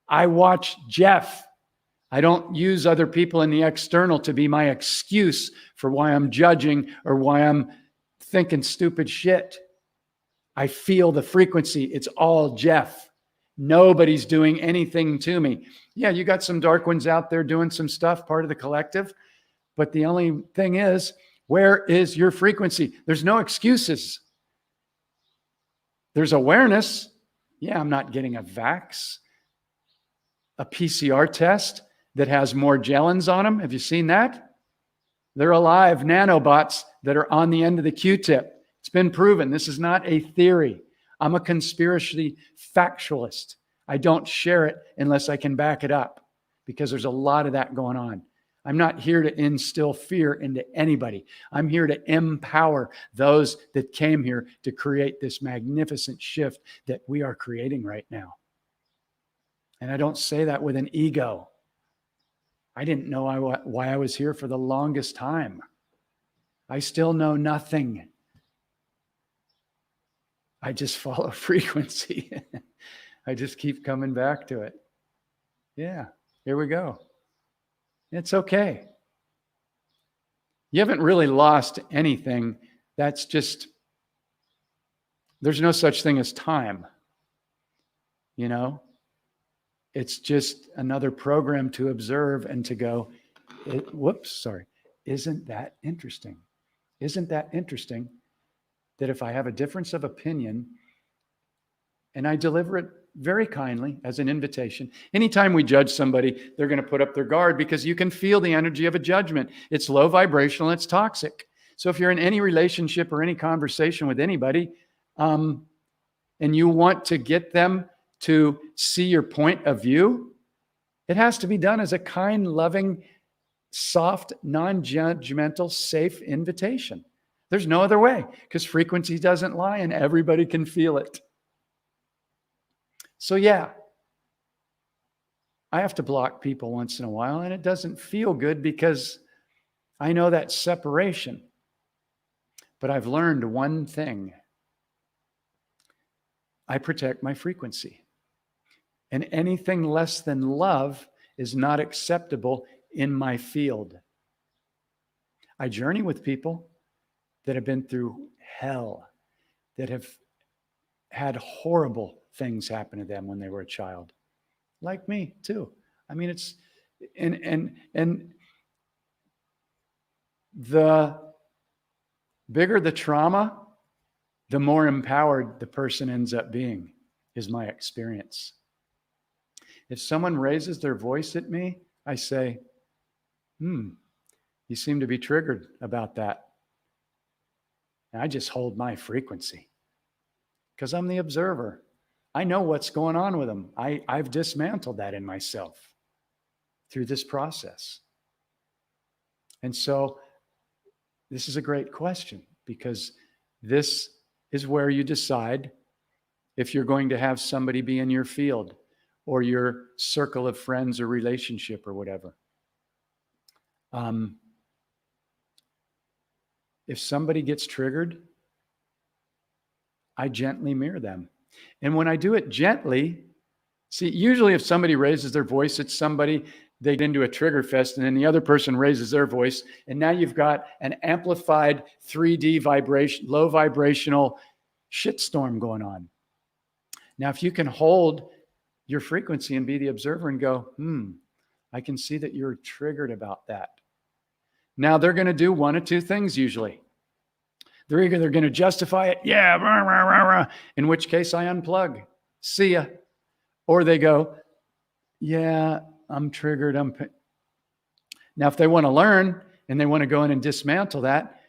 I watch Jeff. I don't use other people in the external to be my excuse for why I'm judging or why I'm thinking stupid shit. I feel the frequency. It's all Jeff. Nobody's doing anything to me. Yeah, you got some dark ones out there doing some stuff, part of the collective. But the only thing is, where is your frequency? There's no excuses. There's awareness. Yeah, I'm not getting a vax, a PCR test that has more gelins on them. Have you seen that? They're alive nanobots that are on the end of the Q-tip. It's been proven. This is not a theory. I'm a conspiracy factualist. I don't share it unless I can back it up because there's a lot of that going on. I'm not here to instill fear into anybody. I'm here to empower those that came here to create this magnificent shift that we are creating right now. And I don't say that with an ego. I didn't know why I was here for the longest time. I still know nothing. I just follow frequency. I just keep coming back to it. Yeah, here we go. It's okay. You haven't really lost anything. That's just, there's no such thing as time. It's just another program to observe and to go, isn't that interesting? Isn't that interesting? That if I have a difference of opinion and I deliver it very kindly as an invitation, anytime we judge somebody, they're going to put up their guard because you can feel the energy of a judgment. It's low vibrational, it's toxic. So if you're in any relationship or any conversation with anybody, and you want to get them to see your point of view, it has to be done as a kind, loving, soft, non-judgmental, safe invitation. There's no other way because frequency doesn't lie and everybody can feel it. So yeah, I have to block people once in a while and it doesn't feel good because I know that separation. But I've learned one thing. I protect my frequency. And anything less than love is not acceptable in my field. I journey with people that have been through hell, that have had horrible things happen to them when they were a child, like me too. I mean, it's and the bigger the trauma, the more empowered the person ends up being, is my experience. If someone raises their voice at me, I say, You seem to be triggered about that. And I just hold my frequency because I'm the observer. I know what's going on with them. I've dismantled that in myself through this process. And so this is a great question, because this is where you decide if you're going to have somebody be in your field or your circle of friends or relationship or whatever. If somebody gets triggered, I gently mirror them. And when I do it gently, see, usually if somebody raises their voice at somebody, they get into a trigger fest, and then the other person raises their voice, and now you've got an amplified 3D vibration, low vibrational shitstorm going on. Now, if you can hold your frequency and be the observer and go, I can see that you're triggered about that. Now, they're going to do one of two things usually. They're either going to justify it, yeah, rah, rah, rah, rah, in which case I unplug. See ya. Or they go, yeah, I'm triggered. Now, if they want to learn and they want to go in and dismantle that,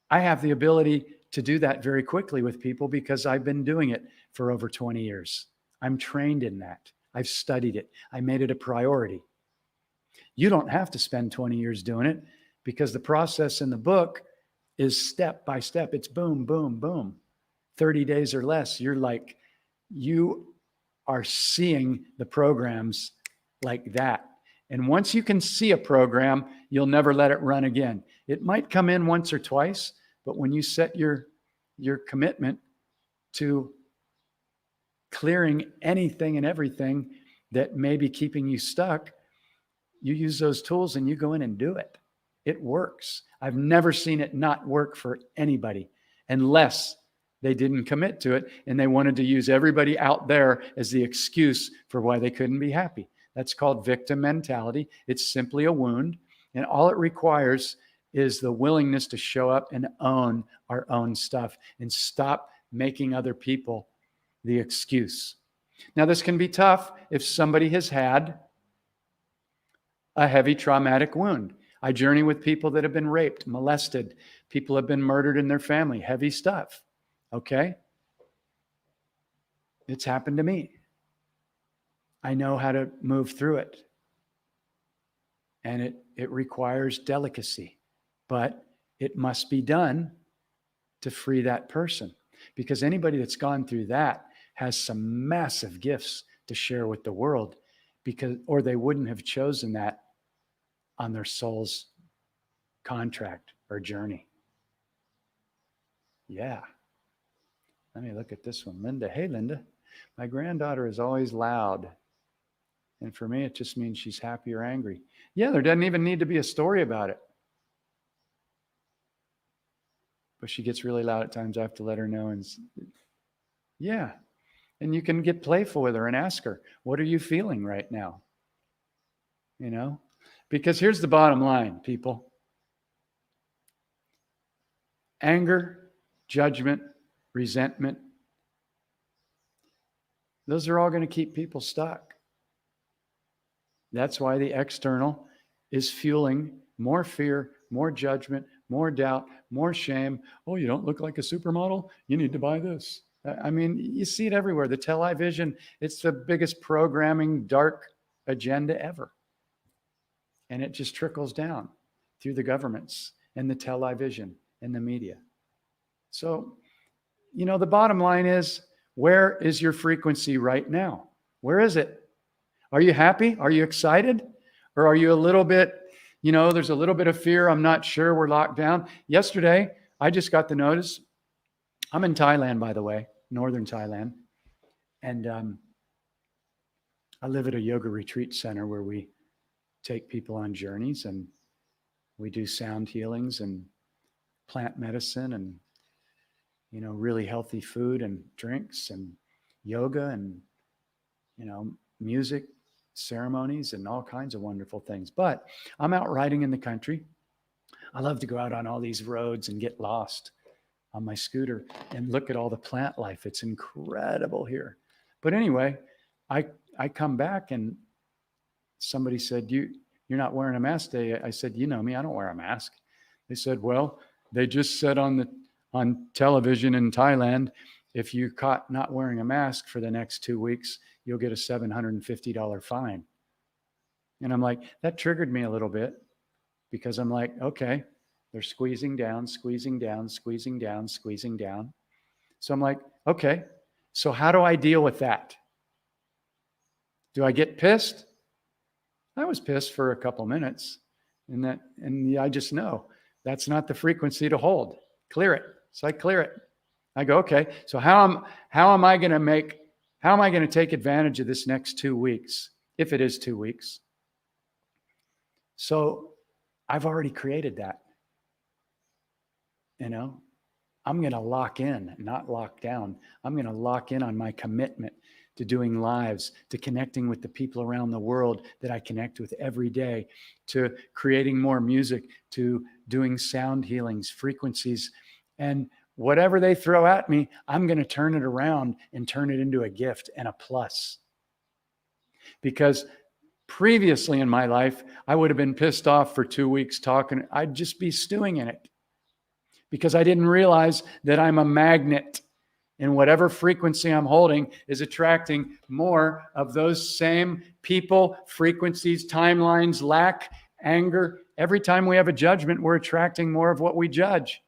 I have the ability to do that very quickly with people because I've been doing it for over 20 years. I'm trained in that. I've studied it. I made it a priority. You don't have to spend 20 years doing it because the process in the book is step by step. It's boom, boom, boom. 30 days or less, you are seeing the programs like that. And once you can see a program, you'll never let it run again. It might come in once or twice, but when you set your commitment to clearing anything and everything that may be keeping you stuck, you use those tools and you go in and do it. It works. I've never seen it not work for anybody unless they didn't commit to it and they wanted to use everybody out there as the excuse for why they couldn't be happy. That's called victim mentality. It's simply a wound, and all it requires is the willingness to show up and own our own stuff and stop making other people the excuse. Now, this can be tough if somebody has had a heavy traumatic wound. I journey with people that have been raped, molested, people have been murdered in their family, heavy stuff. Okay? It's happened to me. I know how to move through it. And it requires delicacy, but it must be done to free that person, because anybody that's gone through that has some massive gifts to share with the world, or they wouldn't have chosen that on their soul's contract or journey. Yeah. Let me look at this one. Linda. Hey, Linda. My granddaughter is always loud. And for me, it just means she's happy or angry. Yeah, there doesn't even need to be a story about it. But she gets really loud at times. I have to let her know. And yeah. And you can get playful with her and ask her, what are you feeling right now? You know? Because here's the bottom line, people. Anger, judgment, resentment, those are all going to keep people stuck. That's why the external is fueling more fear, more judgment, more doubt, more shame. Oh, you don't look like a supermodel? You need to buy this. I mean, you see it everywhere. The television, it's the biggest programming dark agenda ever. And it just trickles down through the governments and the television and the media. So, you know, the bottom line is, where is your frequency right now? Where is it? Are you happy? Are you excited? Or are you a little bit, you know, there's a little bit of fear. I'm not sure, we're locked down. Yesterday, I just got the notice. I'm in Thailand, by the way, northern Thailand. And I live at a yoga retreat center where we take people on journeys, and we do sound healings and plant medicine and, you know, really healthy food and drinks and yoga and, you know, music, ceremonies, and all kinds of wonderful things. But I'm out riding in the country. I love to go out on all these roads and get lost on my scooter and look at all the plant life. It's incredible here. But anyway, I come back and somebody said, you're not wearing a mask today. I said, you know me, I don't wear a mask. They said, well, they just said on television in Thailand, if you caught not wearing a mask for the next 2 weeks, you'll get a $750 fine. And I'm like, that triggered me a little bit, because I'm like, okay, they're squeezing down, squeezing down, squeezing down, squeezing down. So I'm like, okay, so how do I deal with that? Do I get pissed? I was pissed for a couple minutes, and I just know that's not the frequency to hold. Clear it. So I clear it. I go, okay, so how am I going to take advantage of this next 2 weeks, if it is 2 weeks? So I've already created that. I'm going to lock in, not lock down. I'm going to lock in on my commitment to doing lives, to connecting with the people around the world that I connect with every day, to creating more music, to doing sound healings, frequencies, and whatever they throw at me, I'm going to turn it around and turn it into a gift and a plus. Because previously in my life, I would have been pissed off for 2 weeks talking. I'd just be stewing in it, because I didn't realize that I'm a magnet, and whatever frequency I'm holding is attracting more of those same people, frequencies, timelines, lack, anger. Every time we have a judgment, we're attracting more of what we judge.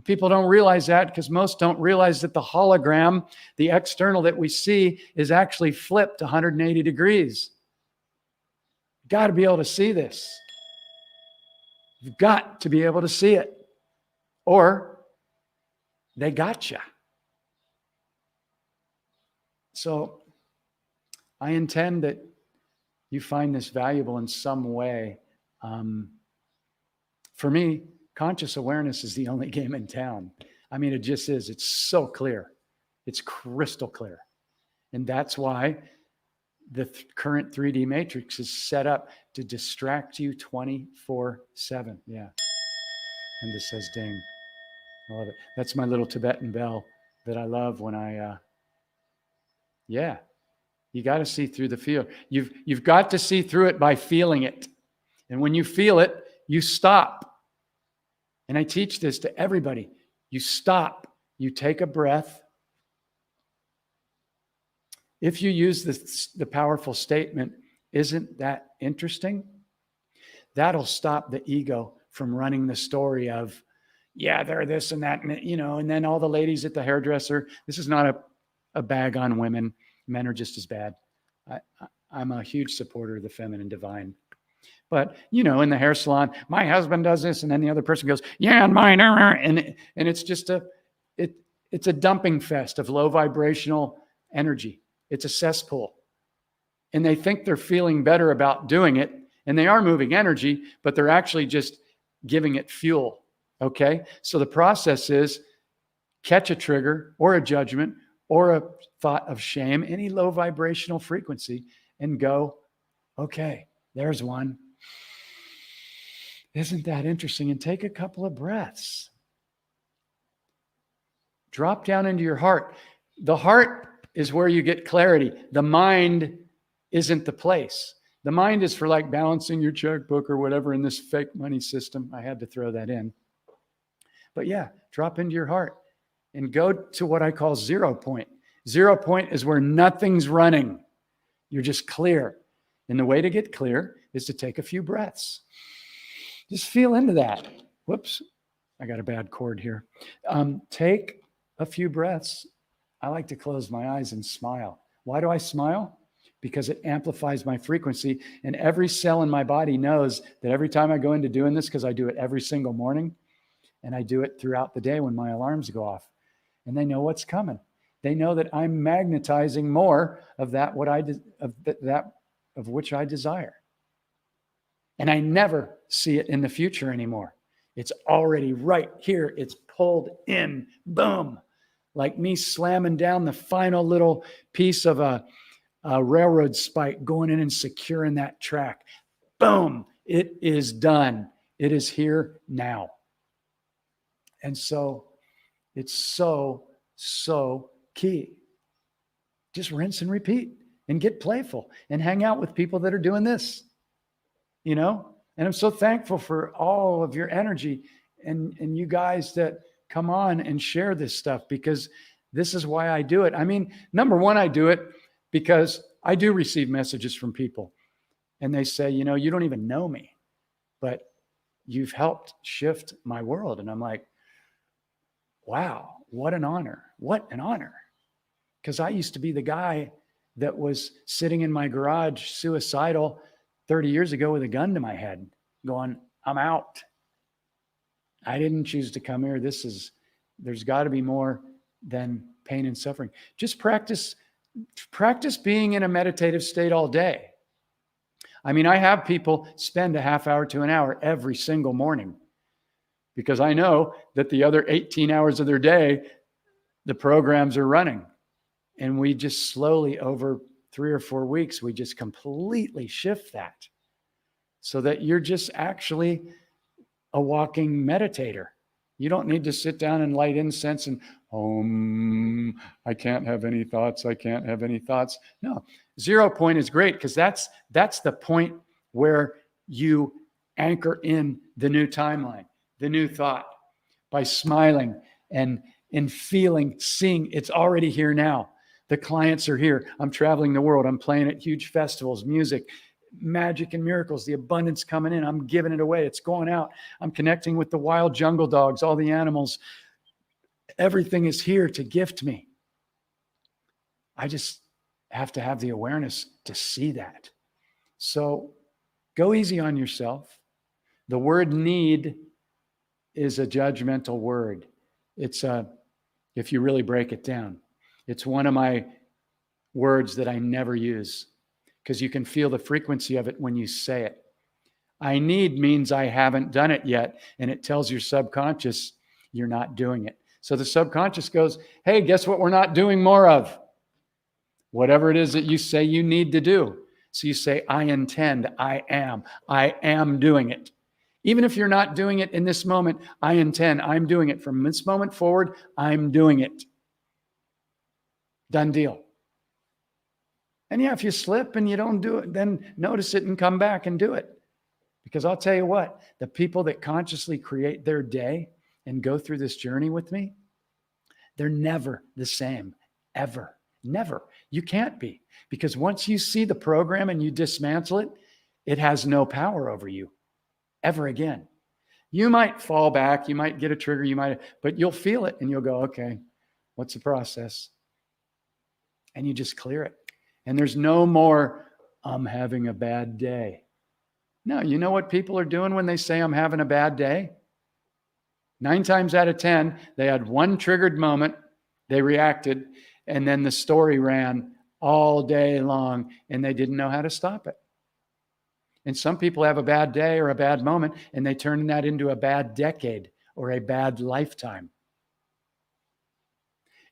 People don't realize that, because most don't realize that the hologram, the external that we see, is actually flipped 180 degrees. You've got to be able to see this. You've got to be able to see it, or they got you. So I intend that you find this valuable in some way. For me, conscious awareness is the only game in town. I mean, it just is. It's so clear. It's crystal clear. And that's why the current 3D matrix is set up to distract you 24/7. Yeah. And this says ding. I love it. That's my little Tibetan bell that I love when you got to see through the feel. You've got to see through it by feeling it. And when you feel it, you stop. And I teach this to everybody. You stop. You take a breath. If you use the powerful statement, isn't that interesting? That'll stop the ego from running the story of, yeah, they're this and that, and then all the ladies at the hairdresser. This is not a bag on women. Men are just as bad. I'm a huge supporter of the feminine divine. But, in the hair salon, my husband does this, and then the other person goes, yeah, and mine, and it's just it's a dumping fest of low vibrational energy. It's a cesspool. And they think they're feeling better about doing it, and they are moving energy, but they're actually just giving it fuel. Okay? So the process is catch a trigger or a judgment or a thought of shame, any low vibrational frequency, and go, okay, there's one. Isn't that interesting? And take a couple of breaths. Drop down into your heart. The heart is where you get clarity. The mind isn't the place. The mind is for like balancing your checkbook or whatever in this fake money system. I had to throw that in. But yeah, drop into your heart and go to what I call 0 point. 0 point is where nothing's running. You're just clear. And the way to get clear is to take a few breaths. Just feel into that. Whoops, I got a bad cord here. Take a few breaths. I like to close my eyes and smile. Why do I smile? Because it amplifies my frequency. And every cell in my body knows that every time I go into doing this, because I do it every single morning, and I do it throughout the day when my alarms go off, and they know what's coming. They know that I'm magnetizing more of that of which I desire. And I never see it in the future anymore. It's already right here. It's pulled in. Boom. Like me slamming down the final little piece of a railroad spike, going in and securing that track. Boom. It is done. It is here now. And so it's so key. Just rinse and repeat and get playful and hang out with people that are doing this. you know? And I'm so thankful for all of your energy and you guys that come on and share this stuff, because this is why I do it. I mean, number one, I do it because I do receive messages from people and they say, you know, you don't even know me, but you've helped shift my world. And I'm like, wow, what an honor. What an honor. Because I used to be the guy that was sitting in my garage suicidal 30 years ago with a gun to my head going, I'm out. I didn't choose to come here. There's got to be more than pain and suffering. Just practice being in a meditative state all day. I mean, I have people spend a half hour to an hour every single morning because I know that the other 18 hours of their day, the programs are running. And we just slowly, over 3 or 4 weeks, we just completely shift that so that you're just actually a walking meditator. You don't need to sit down and light incense and, I can't have any thoughts. I can't have any thoughts. No, 0 point is great because that's the point where you anchor in the new timeline, the new thought, by smiling and feeling, seeing it's already here now. The clients are here. I'm traveling the world. I'm playing at huge festivals, music, magic and miracles, the abundance coming in. I'm giving it away. It's going out. I'm connecting with the wild jungle dogs, all the animals. Everything is here to gift me. I just have to have the awareness to see that. So go easy on yourself. The word need is a judgmental word. It's if you really break it down, it's one of my words that I never use because you can feel the frequency of it when you say it. I need means I haven't done it yet. And it tells your subconscious you're not doing it. So the subconscious goes, hey, guess what we're not doing more of? Whatever it is that you say you need to do. So you say, I intend, I am doing it. Even if you're not doing it in this moment, I intend, I'm doing it. From this moment forward, I'm doing it. Done deal. And yeah, if you slip and you don't do it, then notice it and come back and do it. Because I'll tell you what, the people that consciously create their day and go through this journey with me, they're never the same, ever. Never. You can't be. Because once you see the program and you dismantle it, it has no power over you ever again. You might fall back, you might get a trigger, but you'll feel it and you'll go, okay, what's the process? And you just clear it. And there's no more, I'm having a bad day. No, you know what people are doing when they say I'm having a bad day? 9 times out of 10, they had one triggered moment, they reacted, and then the story ran all day long and they didn't know how to stop it. And some people have a bad day or a bad moment and they turn that into a bad decade or a bad lifetime.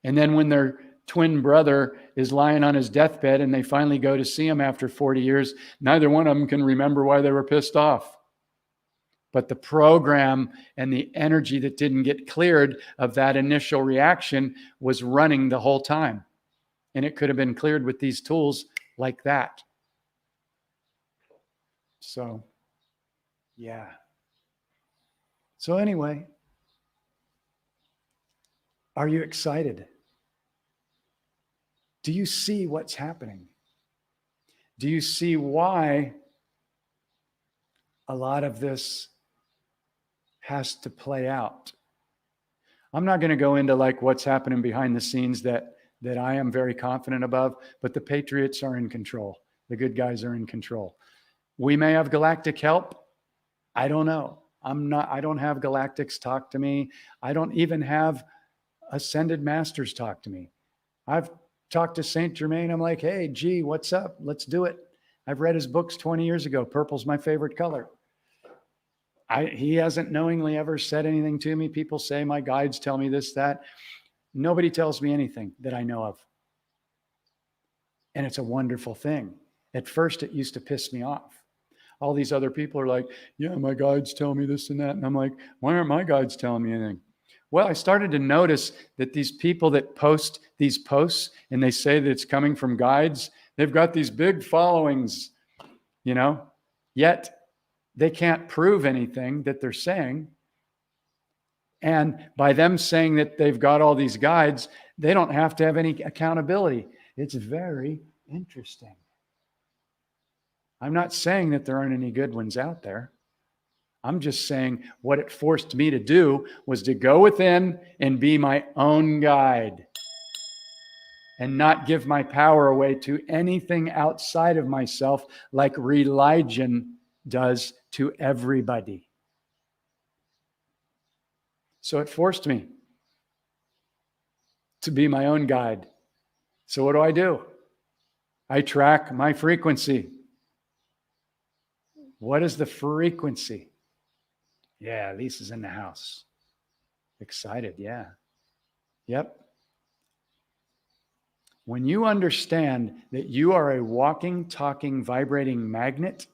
And then when their twin brother is lying on his deathbed and they finally go to see him after 40 years, neither one of them can remember why they were pissed off. But the program and the energy that didn't get cleared of that initial reaction was running the whole time. And it could have been cleared with these tools like that. So, yeah. So anyway, are you excited? Do you see what's happening? Do you see why a lot of this has to play out? I'm not going to go into like what's happening behind the scenes that I am very confident above, but the Patriots are in control. The good guys are in control. We may have galactic help. I don't know. I don't have galactics talk to me. I don't even have ascended masters talk to me. I've talked to Saint Germain. I'm like, hey, gee, what's up? Let's do it. I've read his books 20 years ago. Purple's my favorite color. He hasn't knowingly ever said anything to me. People say my guides tell me this, that. Nobody tells me anything that I know of. And it's a wonderful thing. At first, it used to piss me off. All these other people are like, yeah, my guides tell me this and that. And I'm like, why aren't my guides telling me anything? Well, I started to notice that these people that post these posts and they say that it's coming from guides, they've got these big followings, yet they can't prove anything that they're saying. And by them saying that they've got all these guides, they don't have to have any accountability. It's very interesting. I'm not saying that there aren't any good ones out there. I'm just saying what it forced me to do was to go within and be my own guide and not give my power away to anything outside of myself like religion does to everybody. So it forced me to be my own guide. So what do? I track my frequency. What is the frequency? Yeah, Lisa's in the house. Excited, yeah. Yep. When you understand that you are a walking, talking, vibrating magnet,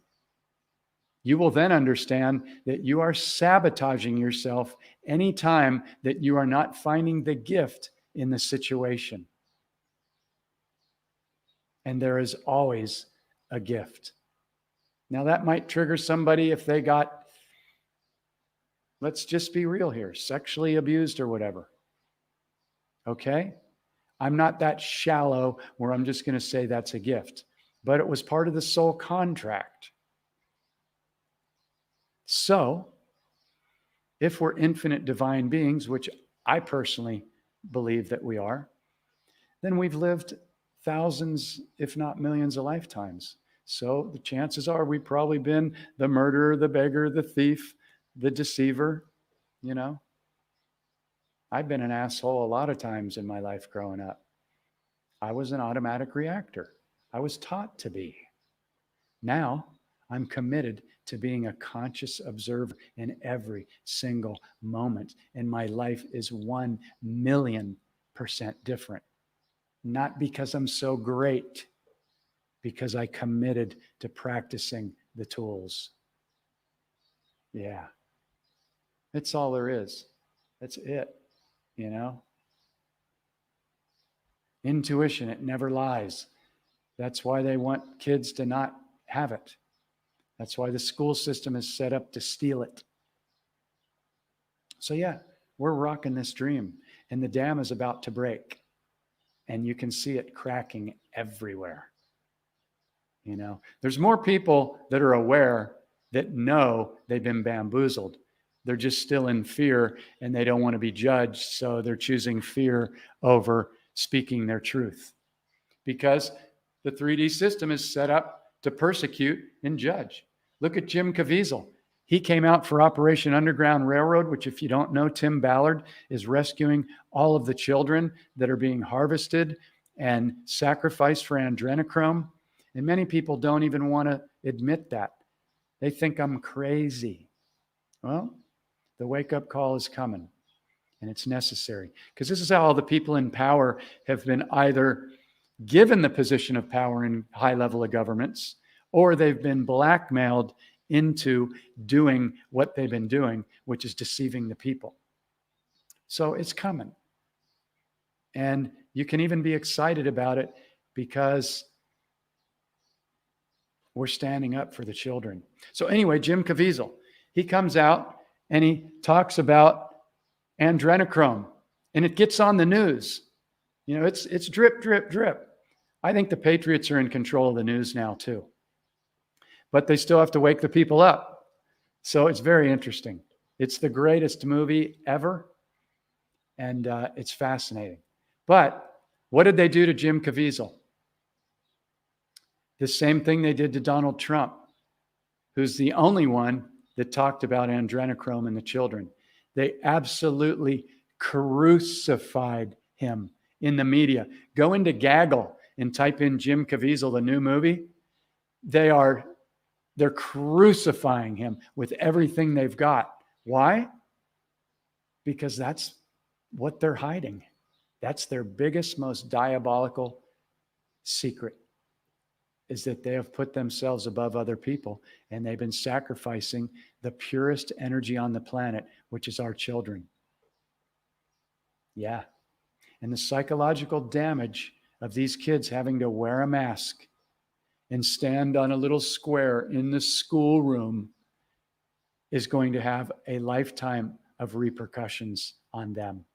you will then understand that you are sabotaging yourself anytime that you are not finding the gift in the situation. And there is always a gift. Now, that might trigger somebody if they got, let's just be real here, sexually abused or whatever. Okay? I'm not that shallow where I'm just going to say that's a gift, but it was part of the soul contract. So, if we're infinite divine beings, which I personally believe that we are, then we've lived thousands, if not millions of lifetimes. So the chances are we've probably been the murderer, the beggar, the thief, the deceiver, you know. I've been an asshole a lot of times in my life growing up. I was an automatic reactor. I was taught to be. Now I'm committed to being a conscious observer in every single moment. And my life is 1,000,000% different. Not because I'm so great, because I committed to practicing the tools. Yeah. That's all there is. That's it, you know? Intuition, it never lies. That's why they want kids to not have it. That's why the school system is set up to steal it. So yeah, we're rocking this dream, and the dam is about to break, and you can see it cracking everywhere. You know, there's more people that are aware that know they've been bamboozled. They're just still in fear and they don't want to be judged. So they're choosing fear over speaking their truth, because the 3D system is set up to persecute and judge. Look at Jim Caviezel. He came out for Operation Underground Railroad, which, if you don't know, Tim Ballard is rescuing all of the children that are being harvested and sacrificed for adrenochrome. And many people don't even want to admit that. They think I'm crazy. Well, the wake-up call is coming, and it's necessary, because this is how all the people in power have been either given the position of power in high level of governments, or they've been blackmailed into doing what they've been doing, which is deceiving the people. So it's coming. And you can even be excited about it, because we're standing up for the children. So anyway, Jim Caviezel, he comes out and he talks about adrenochrome, and it gets on the news. You know, it's drip, drip, drip. I think the Patriots are in control of the news now too, but they still have to wake the people up. So it's very interesting. It's the greatest movie ever, and it's fascinating. But what did they do to Jim Caviezel? The same thing they did to Donald Trump, who's the only one that talked about adrenochrome in the children. They absolutely crucified him in the media. Go into Gaggle and type in Jim Caviezel, the new movie. They're crucifying him with everything they've got. Why? Because that's what they're hiding. That's their biggest, most diabolical secret, is that they have put themselves above other people, and they've been sacrificing the purest energy on the planet, which is our children. Yeah. And the psychological damage of these kids having to wear a mask and stand on a little square in the schoolroom is going to have a lifetime of repercussions on them.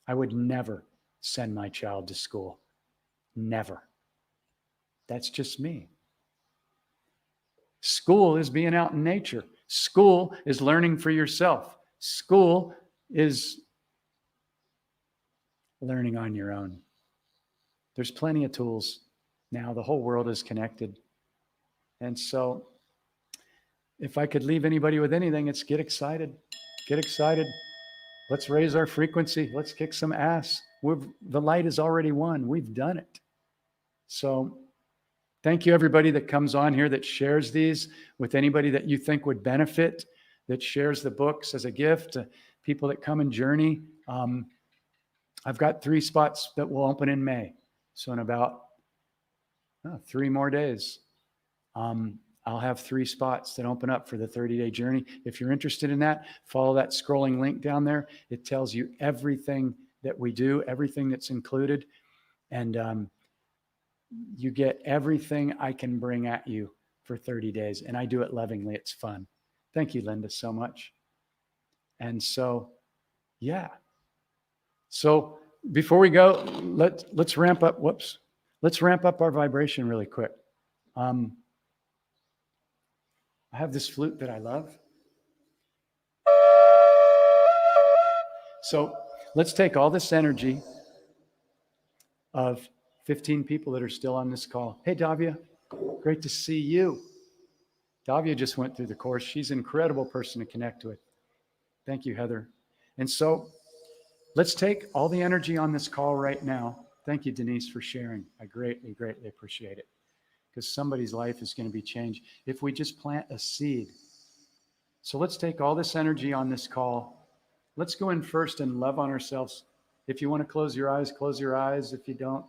I would never send my child to school. Never. That's just me. School is being out in nature. School is learning for yourself. School is learning on your own. There's plenty of tools now. The whole world is connected. And so if I could leave anybody with anything, it's get excited. Get excited. Let's raise our frequency. Let's kick some ass. The light is already won. We've done it. So thank you, everybody that comes on here, that shares these with anybody that you think would benefit, that shares the books as a gift, people that come and journey. I've got 3 spots that will open in May. So in about 3 more days, I'll have 3 spots that open up for the 30-day journey. If you're interested in that, follow that scrolling link down there. It tells you everything that we do, everything that's included. And you get everything I can bring at you for 30 days. And I do it lovingly. It's fun. Thank you, Linda, so much. And so, yeah. So before we go, let's ramp up. Whoops. Let's ramp up our vibration really quick. I have this flute that I love. So let's take all this energy of 15 people that are still on this call. Hey, Davia, great to see you. Davia just went through the course. She's an incredible person to connect with. Thank you, Heather. And so let's take all the energy on this call right now. Thank you, Denise, for sharing. I greatly, greatly appreciate it, because somebody's life is going to be changed if we just plant a seed. So let's take all this energy on this call. Let's go in first and love on ourselves. If you want to close your eyes, close your eyes. If you don't,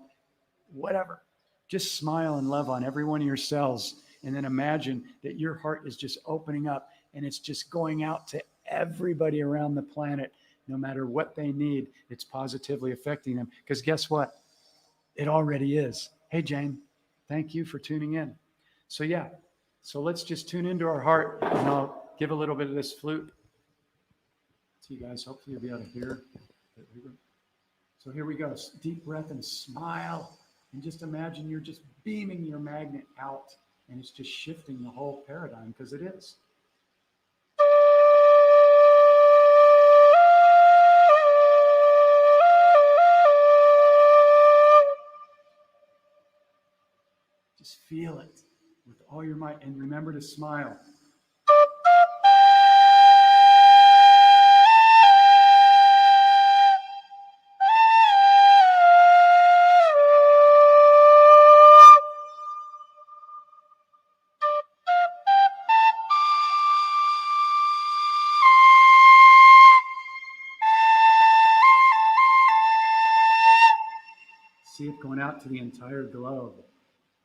whatever. Just smile and love on every one of your cells. And then imagine that your heart is just opening up and it's just going out to everybody around the planet. No matter what they need, it's positively affecting them. Because guess what? It already is. Hey, Jane, thank you for tuning in. So yeah, so let's just tune into our heart, and I'll give a little bit of this flute to you guys. Hopefully you'll be able to hear. So here we go. Deep breath and smile. And just imagine you're just beaming your magnet out, and it's just shifting the whole paradigm, because it is. Just feel it with all your might, and remember to smile. See it going out to the entire globe.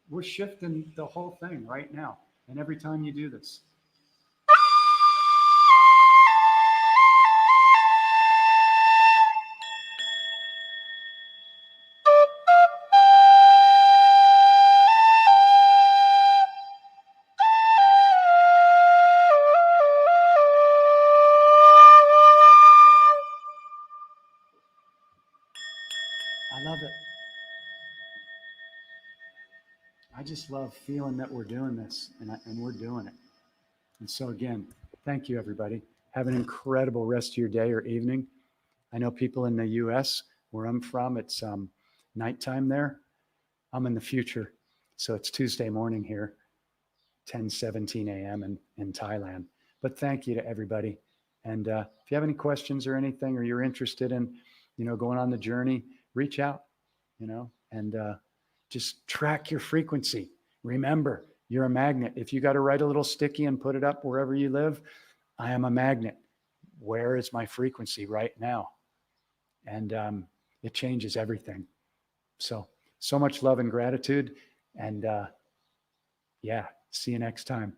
We're shifting the whole thing right now. And every time you do this, I love it. I just love feeling that we're doing this, and we're doing it. And so again, thank you, everybody. Have an incredible rest of your day or evening. I know people in the US, where I'm from, it's nighttime there. I'm in the future. So it's Tuesday morning here, 10:17 a.m. in Thailand. But thank you to everybody. And if you have any questions or anything, or you're interested in, going on the journey, reach out, and just track your frequency. Remember, you're a magnet. If you got to write a little sticky and put it up wherever you live, I am a magnet. Where is my frequency right now? And it changes everything. So much love and gratitude. And yeah, see you next time.